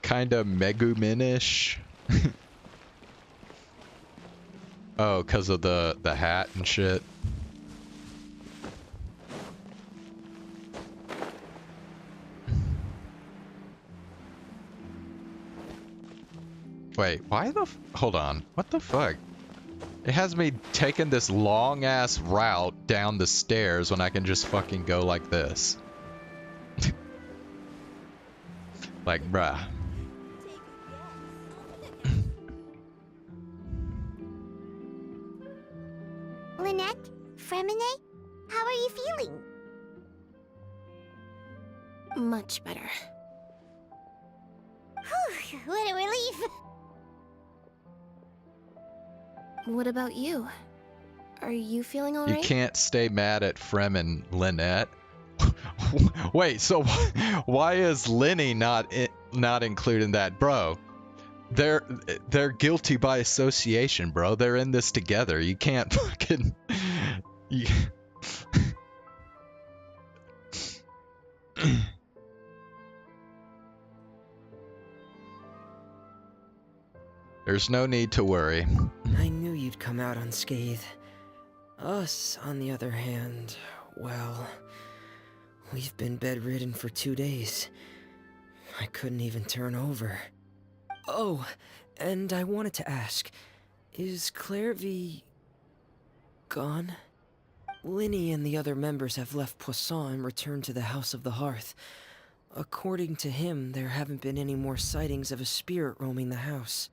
Kinda Meguminish. Oh, because of the hat and shit. Wait, why the hold on. What the fuck? It has me taking this long ass route down the stairs when I can just fucking go like this. Like, bruh. Lynette? Fremine? How are you feeling? Much better. Whew, what a relief. What about you? Are you feeling You alright? can't stay mad at Frem and Lynette. Wait, so why is Lenny not included in that, bro? They're guilty by association, bro. They're in this together. You can't fucking. You... There's no need to worry. I knew you'd come out unscathed. Us, on the other hand, well, we've been bedridden for 2 days. I couldn't even turn over. Oh, and I wanted to ask, is Clairvy gone? Linny and the other members have left Poisson and returned to the House of the Hearth. According to him, there haven't been any more sightings of a spirit roaming the house.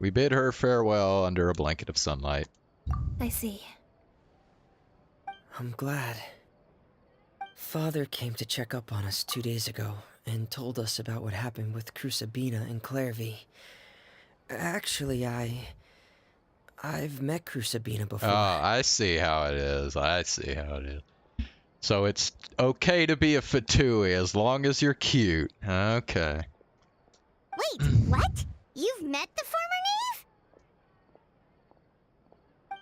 We bid her farewell under a blanket of sunlight. I see. I'm glad. Father came to check up on us 2 days ago and told us about what happened with Crusabina and Clairvy. Actually, I've met Crusabina before. Oh, I see how it is. I see how it is. So it's okay to be a Fatui as long as you're cute. Okay. Wait, what? You've met the former knave?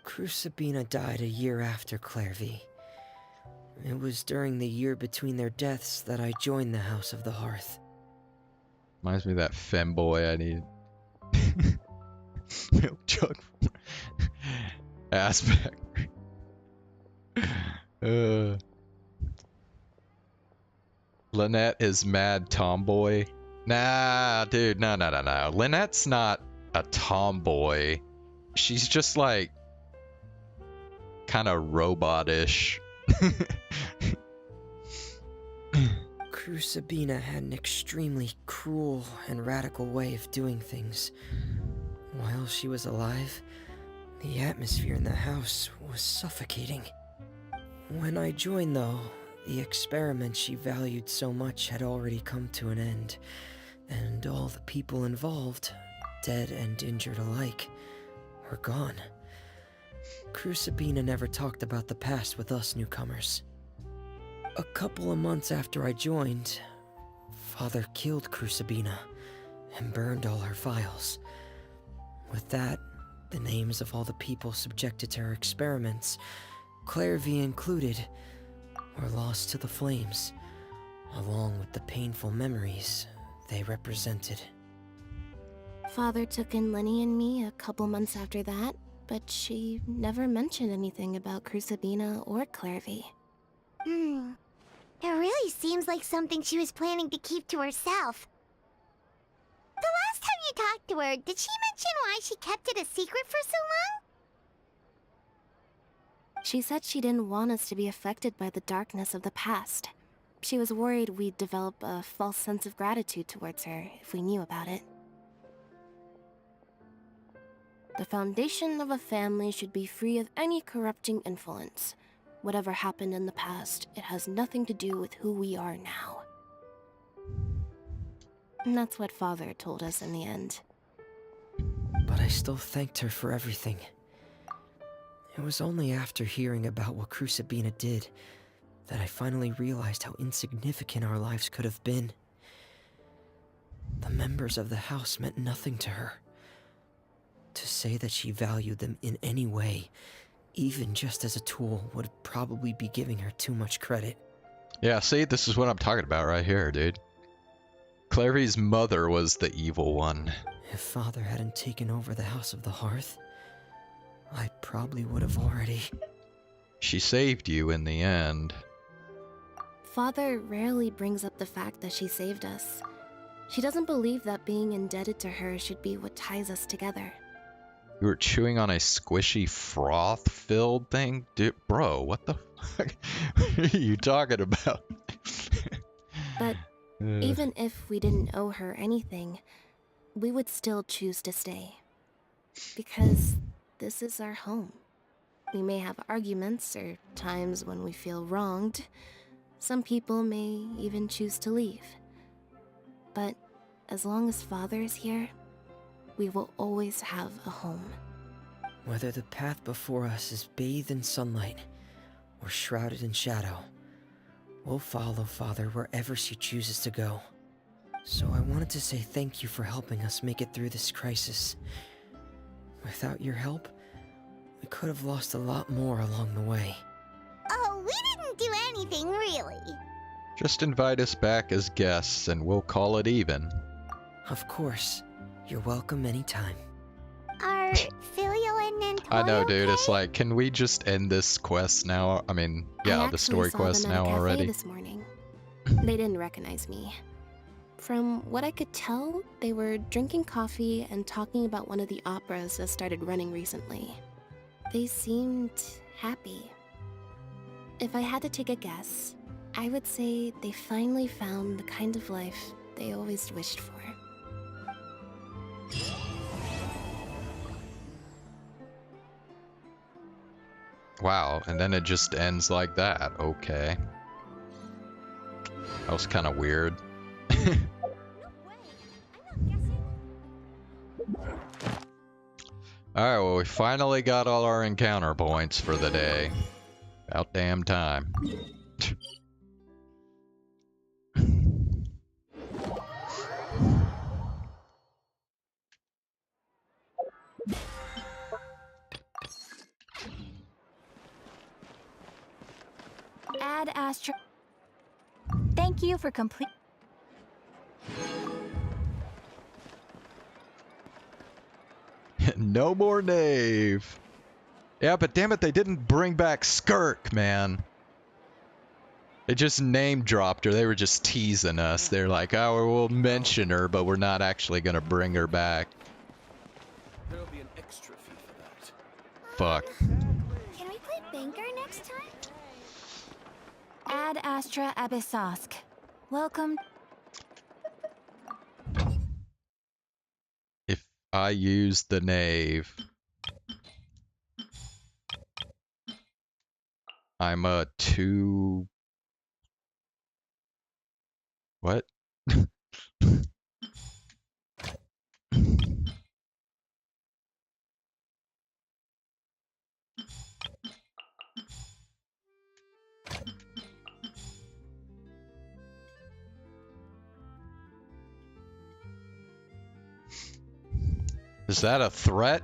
Crusabina died a year after Clairvy. It was during the year between their deaths that I joined the House of the Hearth. Reminds me of that femboy I need. Milk jug aspect. Lynette is mad tomboy. Nah, dude, no. Lynette's not a tomboy. She's just like kind of robotish. Crusabina had an extremely cruel and radical way of doing things. While she was alive, the atmosphere in the house was suffocating. When I joined, though, the experiment she valued so much had already come to an end, and all the people involved, dead and injured alike, were gone. Crusabina never talked about the past with us newcomers. A couple of months after I joined, Father killed Crusabina and burned all her files. With that, the names of all the people subjected to her experiments, Clairvy included, were lost to the flames, along with the painful memories they represented. Father took in Lenny and me a couple months after that, but she never mentioned anything about Crusabina or Clairvy. It really seems like something she was planning to keep to herself. The last time you talked to her, did she mention why she kept it a secret for so long? She said she didn't want us to be affected by the darkness of the past. She was worried we'd develop a false sense of gratitude towards her if we knew about it. The foundation of a family should be free of any corrupting influence. Whatever happened in the past, it has nothing to do with who we are now. And that's what Father told us in the end. But I still thanked her for everything. It was only after hearing about what Crusabina did that I finally realized how insignificant our lives could have been. The members of the house meant nothing to her. To say that she valued them in any way even just as a tool, would probably be giving her too much credit. Yeah, see, this is what I'm talking about right here, dude. Clary's mother was the evil one. If Father hadn't taken over the House of the Hearth, I probably would have already... She saved you in the end. Father rarely brings up the fact that she saved us. She doesn't believe that being indebted to her should be what ties us together. You were chewing on a squishy froth-filled thing? Dude, bro, what the fuck are you talking about? But even if we didn't owe her anything, we would still choose to stay. Because this is our home. We may have arguments or times when we feel wronged. Some people may even choose to leave. But as long as Father is here, we will always have a home. Whether the path before us is bathed in sunlight or shrouded in shadow, we'll follow Father wherever she chooses to go. So I wanted to say thank you for helping us make it through this crisis. Without your help, we could have lost a lot more along the way. Oh, we didn't do anything, really. Just invite us back as guests and we'll call it even. Of course. You're welcome anytime. Are Filial and Nantoy I know, dude. okay? It's like, can we just end this quest now? I mean, yeah, the story quest now I actually saw them at a cafe already. this morning. They didn't recognize me. From what I could tell, they were drinking coffee and talking about one of the operas that started running recently. They seemed happy. If I had to take a guess, I would say they finally found the kind of life they always wished for. Wow, and then it just ends like that. Okay. That was kind of weird. Alright, well, we finally got all our encounter points for the day. About damn time. Ad Astra. Thank you for complete. No more Knave. Yeah, but damn it, they didn't bring back Skirk, man. They just name dropped her. They were just teasing us. They're like, oh, we'll mention her, but we're not actually going to bring her back. There'll be an extra fee for that. Fuck. Can we play Banker next time? Ad Astra Abyssosk. Welcome. If I use the Knave, I'm a 2... What? Is that a threat?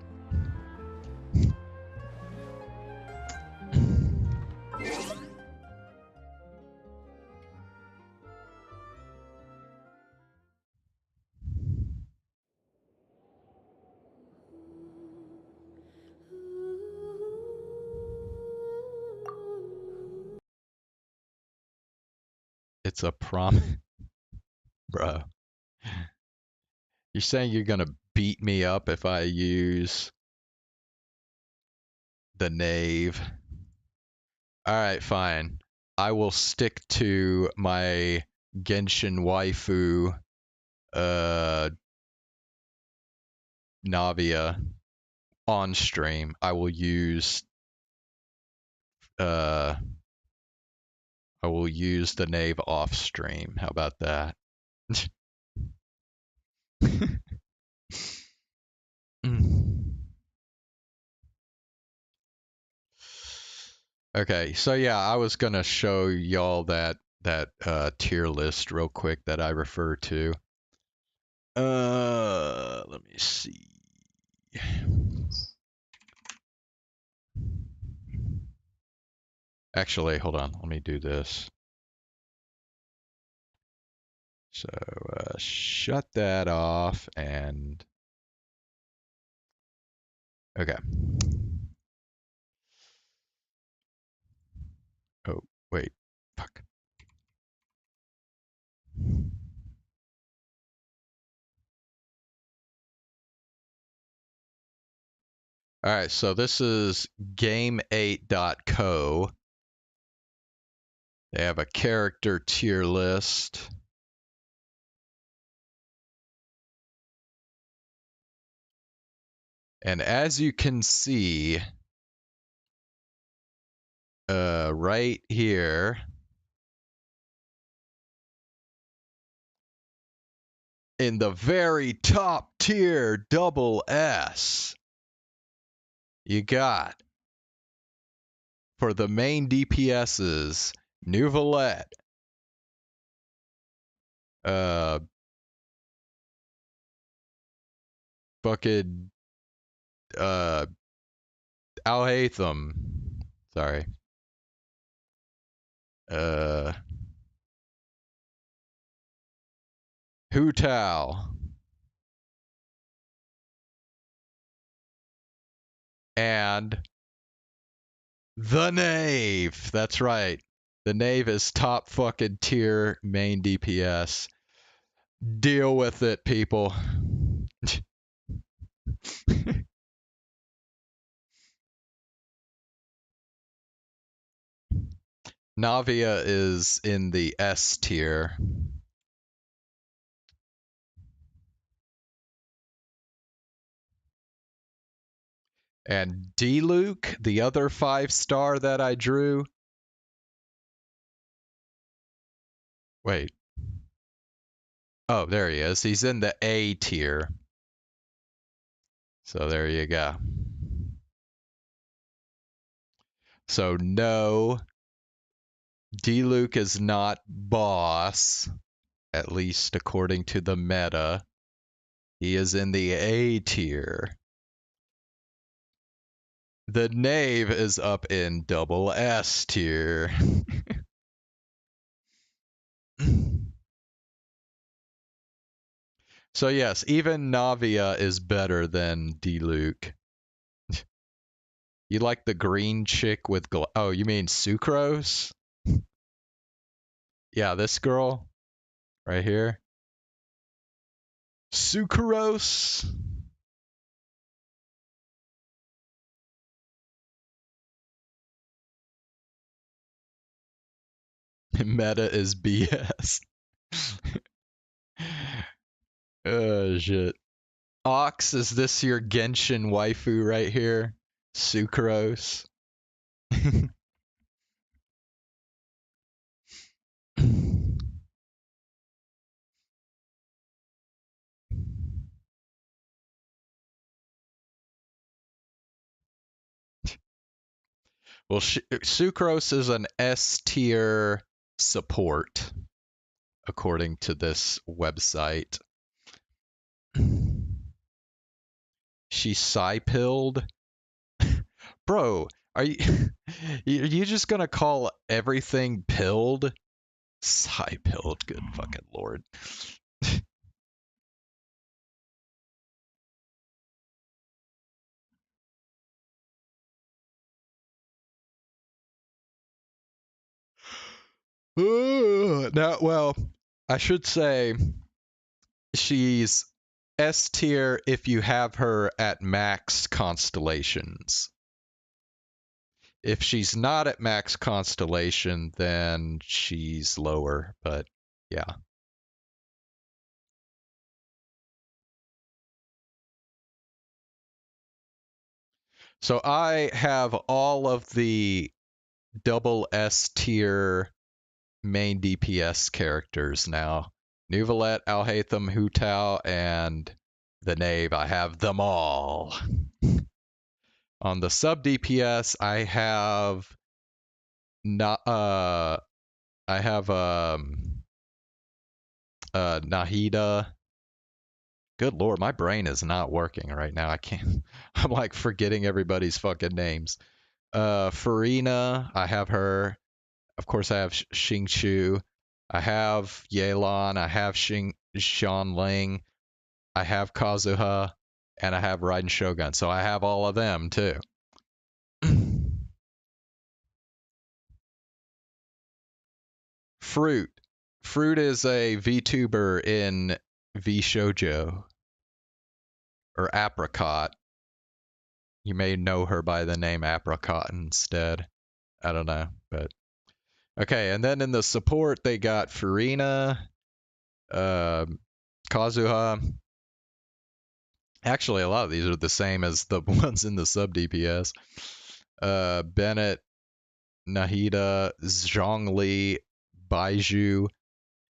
It's a Bro. You're saying you're gonna beat me up if I use the Knave? Alright, fine. I will stick to my Genshin waifu, Navia on stream. I will use the Knave off stream. How about that? Okay, so yeah, I was gonna show y'all that tier list real quick that I refer to. Let me see. Actually, hold on. Let me do this. So shut that off and okay. Oh, wait. Fuck. All right, so this is game8.co. They have a character tier list. And as you can see, right here, in the very top tier double S, you got, for the main DPSs, Nuvalette, fucking, Alhaitham, sorry, Hu Tao, and the Knave. That's right. The Knave is top fucking tier main DPS. Deal with it, people. Navia is in the S tier. And D-Luke, the other 5-star that I drew. Wait. Oh, there he is. He's in the A tier. So there you go. So no, D-Luke is not boss, at least according to the meta. He is in the A tier. The Knave is up in double S tier. So yes, even Navia is better than D-Luke. You like the green chick with oh, you mean Sucrose? Yeah, this girl right here. Sucrose. Meta is BS. Oh shit. Ox, is this your Genshin waifu right here? Sucrose. Well, Sucrose is an S tier support, according to this website. She psy-pilled. Bro, are you just gonna call everything pilled? Psy-pilled, good fucking lord. Now, well, I should say she's S tier if you have her at max constellations. If she's not at max constellation, then she's lower, but yeah. So I have all of the double S tier main DPS characters now. Nuvalette, Alhaitham, Hu Tao, and the Knave. I have them all. On the sub DPS, I have Nahida. Good lord, my brain is not working right now. I can't. I'm like forgetting everybody's fucking names. Farina, I have her. Of course, I have Xingqiu. I have Yelan. I have Xianling. I have Kazuha. And I have Raiden Shogun. So I have all of them, too. Fruit. Fruit is a VTuber in VShojo. Or Apricot. You may know her by the name Apricot instead. I don't know, but okay. And then in the support, they got Farina, Kazuha. Actually, a lot of these are the same as the ones in the sub DPS. Bennett, Nahida, Zhongli, Baiju,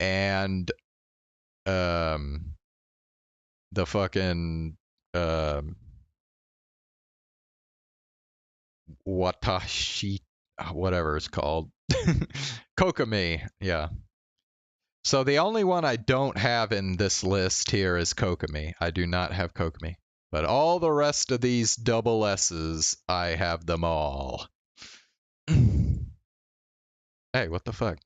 and the fucking Watashi, whatever it's called. Kokomi, yeah. So the only one I don't have in this list here is Kokomi. I do not have Kokomi. But all the rest of these double S's, I have them all. Hey, what the fuck?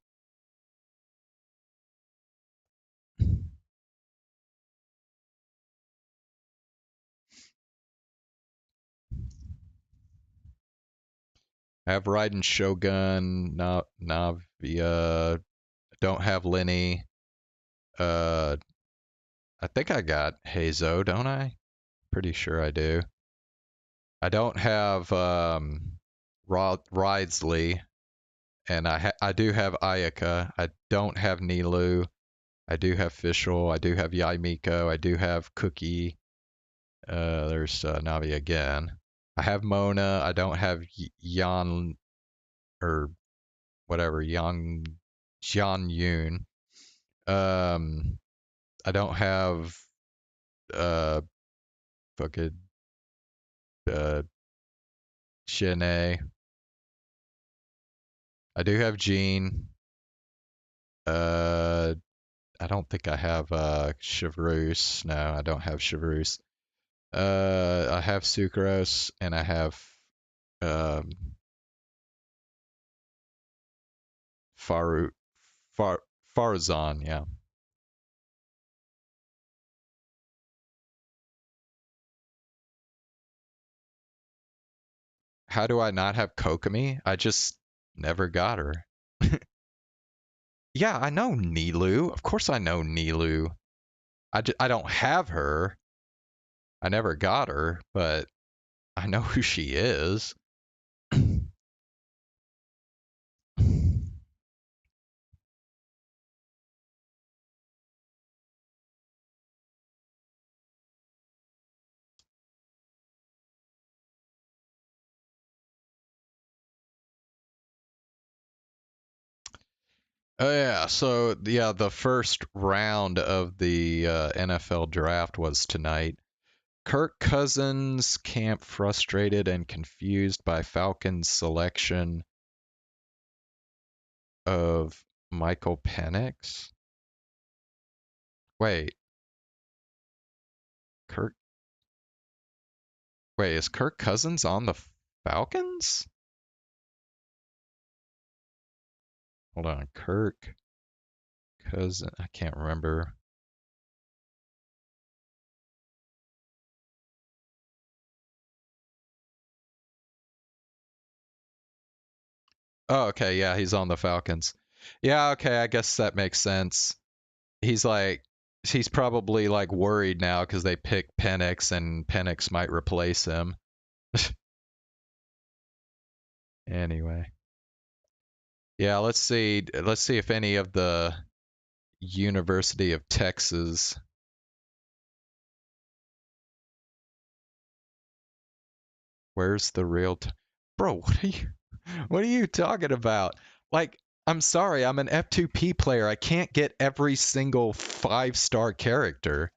I have Raiden Shogun, Navia. Don't have Lenny. I think I got Heizo, don't I? Pretty sure I do. I don't have Ridesley, and I do have Ayaka. I don't have Nilu. I do have Fischl. I do have Yaimiko. I do have Cookie. There's Navi again. I have Mona. I don't have Yan or whatever Yang Jian Yun. I don't have fucking Shanae. I do have Jean. I don't think I have Chevreuse. No, I don't have Chevreuse. I have Sucrose and I have Farzan, yeah. How do I not have Kokomi? I just never got her. Yeah, I know Nilu. Of course I know Nilu. I don't have her. I never got her, but I know who she is. Oh yeah, so yeah, the first round of the NFL draft was tonight. Kirk Cousins camp frustrated and confused by Falcons' selection of Michael Penix. Wait, is Kirk Cousins on the Falcons? Hold on, Kirk Cousins. I can't remember. Oh, okay, yeah, he's on the Falcons. Yeah, okay, I guess that makes sense. He's probably like worried now because they picked Penix and Penix might replace him. Anyway. Yeah, let's see if any of the University of Texas. Where's the real Bro, what are you talking about? Like, I'm sorry, I'm an F2P player. I can't get every single 5-star character.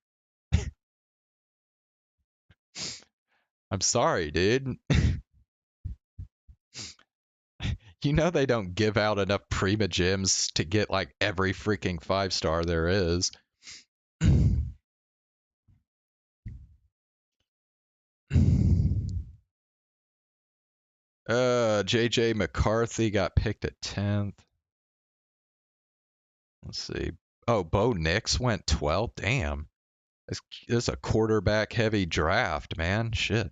I'm sorry, dude. You know they don't give out enough primogems to get like every freaking 5-star there is. JJ McCarthy got picked at 10th. Let's see. Oh, Bo Nix went 12th. Damn. This is a quarterback heavy draft, man. Shit.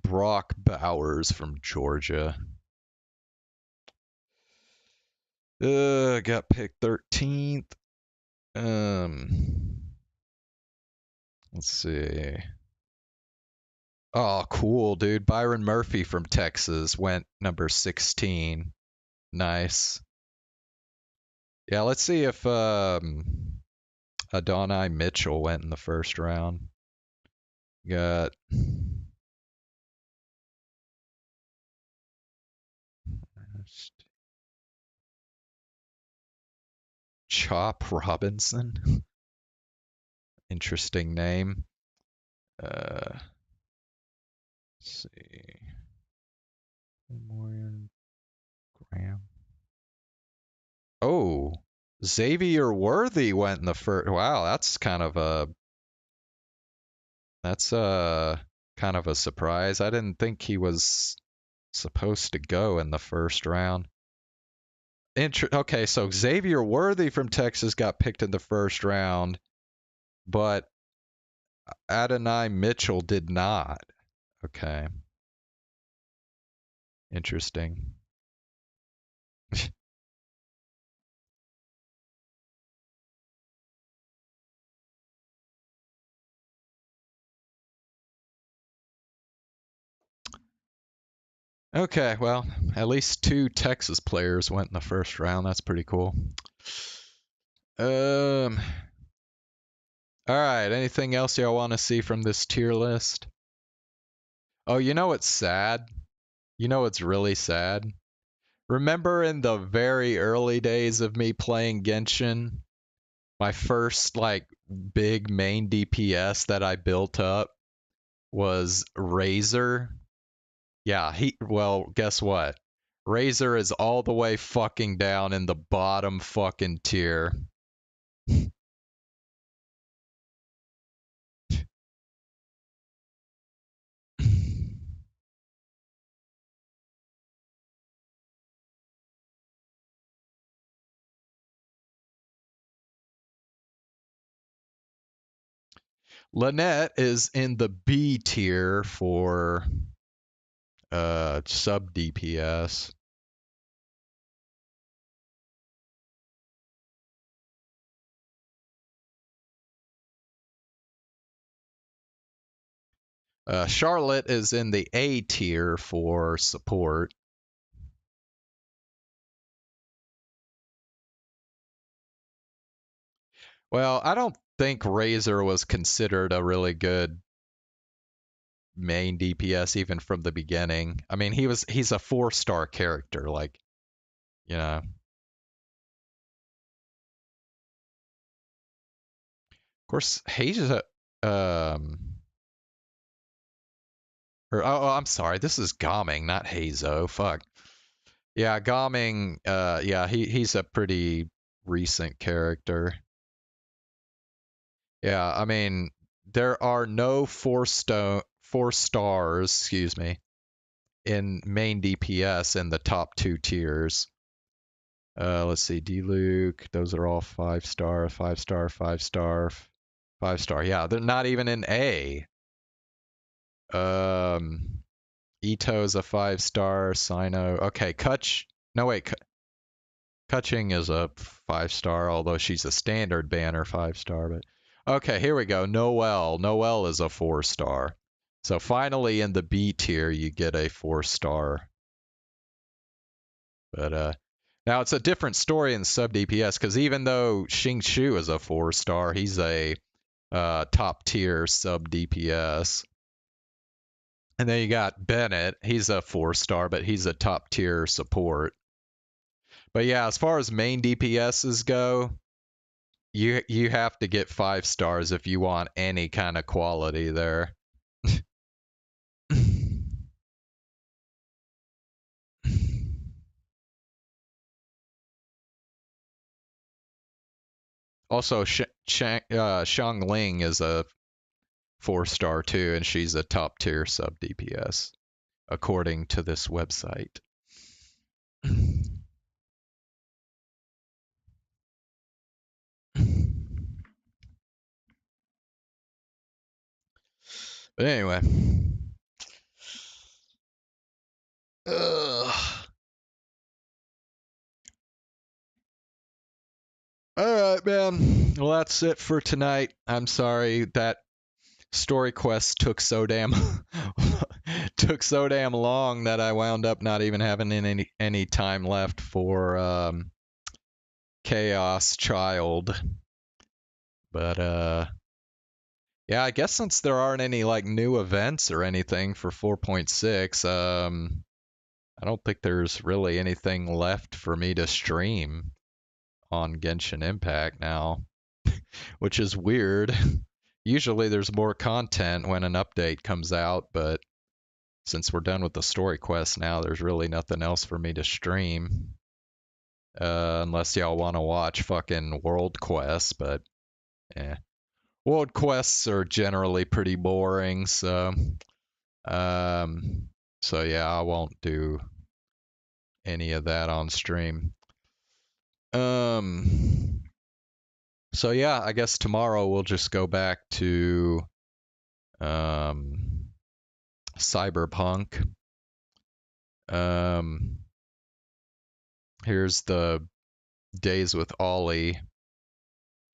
Brock Bowers from Georgia. Got picked 13th. Let's see. Oh, cool, dude. Byron Murphy from Texas went number 16. Nice. Yeah, let's see if Adonai Mitchell went in the first round. Got Chop Robinson. Interesting name. Let's see. Morgan Graham. Oh, Xavier Worthy went in the first. Wow, that's kind of a surprise. I didn't think he was supposed to go in the first round. Okay, so Xavier Worthy from Texas got picked in the first round, but Adonai Mitchell did not. Okay. Interesting. Okay, well, at least 2 Texas players went in the first round. That's pretty cool. All right, anything else y'all want to see from this tier list? Oh, you know what's sad? You know what's really sad? Remember in the very early days of me playing Genshin, my first like big main DPS that I built up was Razor. Yeah, well, guess what? Razor is all the way fucking down in the bottom fucking tier. Lynette is in the B tier for sub DPS. Charlotte is in the A tier for support. Well, I don't think Razor was considered a really good main DPS even from the beginning. I mean, he's a 4-star character, like, you know. Of course, Haze I'm sorry, this is Gaming, not Hazo. Fuck. Yeah, Gaming, yeah, he's a pretty recent character. Yeah, I mean, there are no 4 stars, excuse me, in main DPS in the top 2 tiers. Let's see, D-Luke, those are all 5-star, 5-star, 5-star, 5-star. Yeah, they're not even in A. Ito's a 5-star, Sino. Okay, no wait, Kutching is a 5-star, although she's a standard banner 5-star, but okay, here we go. Noelle is a 4-star. So finally in the B tier you get a 4-star. But now it's a different story in sub DPS because even though Xing Shu is a 4-star, he's a top tier sub DPS. And then you got Bennett, he's a 4-star, but he's a top tier support. But yeah, as far as main DPSs go, you have to get 5 stars if you want any kind of quality there. Also, Shang Ling is a 4-star too, and she's a top tier sub DPS, according to this website. But anyway. Ugh. Alright, man. Well, that's it for tonight. I'm sorry that story quest took so damn long that I wound up not even having any time left for Chaos Child. But yeah, I guess since there aren't any like new events or anything for 4.6, I don't think there's really anything left for me to stream on Genshin Impact now, which is weird. Usually there's more content when an update comes out, but since we're done with the story quest now, there's really nothing else for me to stream. Unless y'all want to watch fucking world quests, but world quests are generally pretty boring, so yeah, I won't do any of that on stream. So yeah, I guess tomorrow we'll just go back to Cyberpunk. Here's the days with Ollie,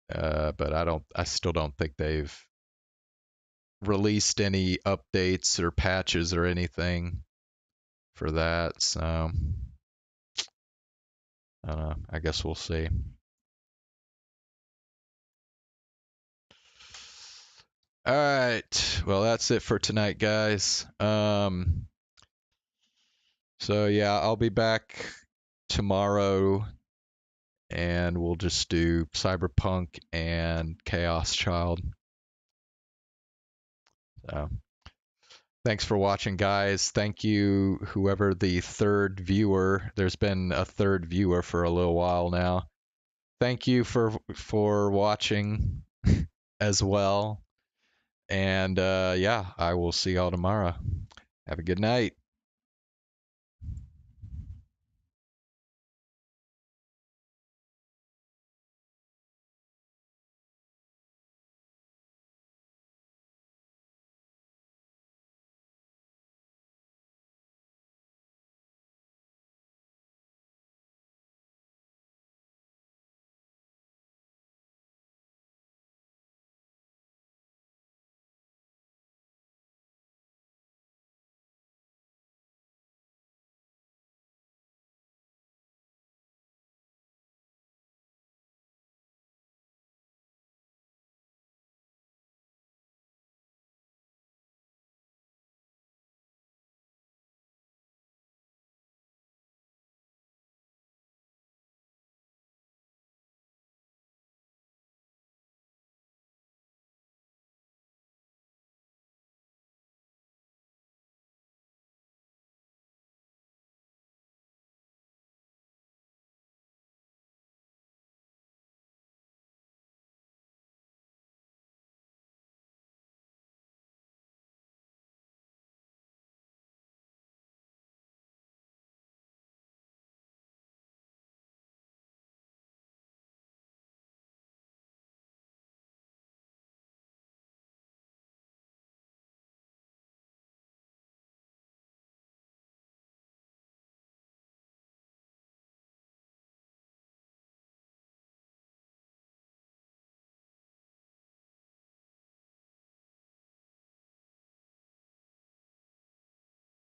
but I still don't think they've released any updates or patches or anything for that, so I don't know. I guess we'll see. All right. Well, that's it for tonight, guys. So yeah, I'll be back tomorrow and we'll just do Cyberpunk and Chaos Child. So thanks for watching, guys. Thank you, whoever the third viewer. There's been a third viewer for a little while now. Thank you for watching as well. And yeah, I will see y'all tomorrow. Have a good night.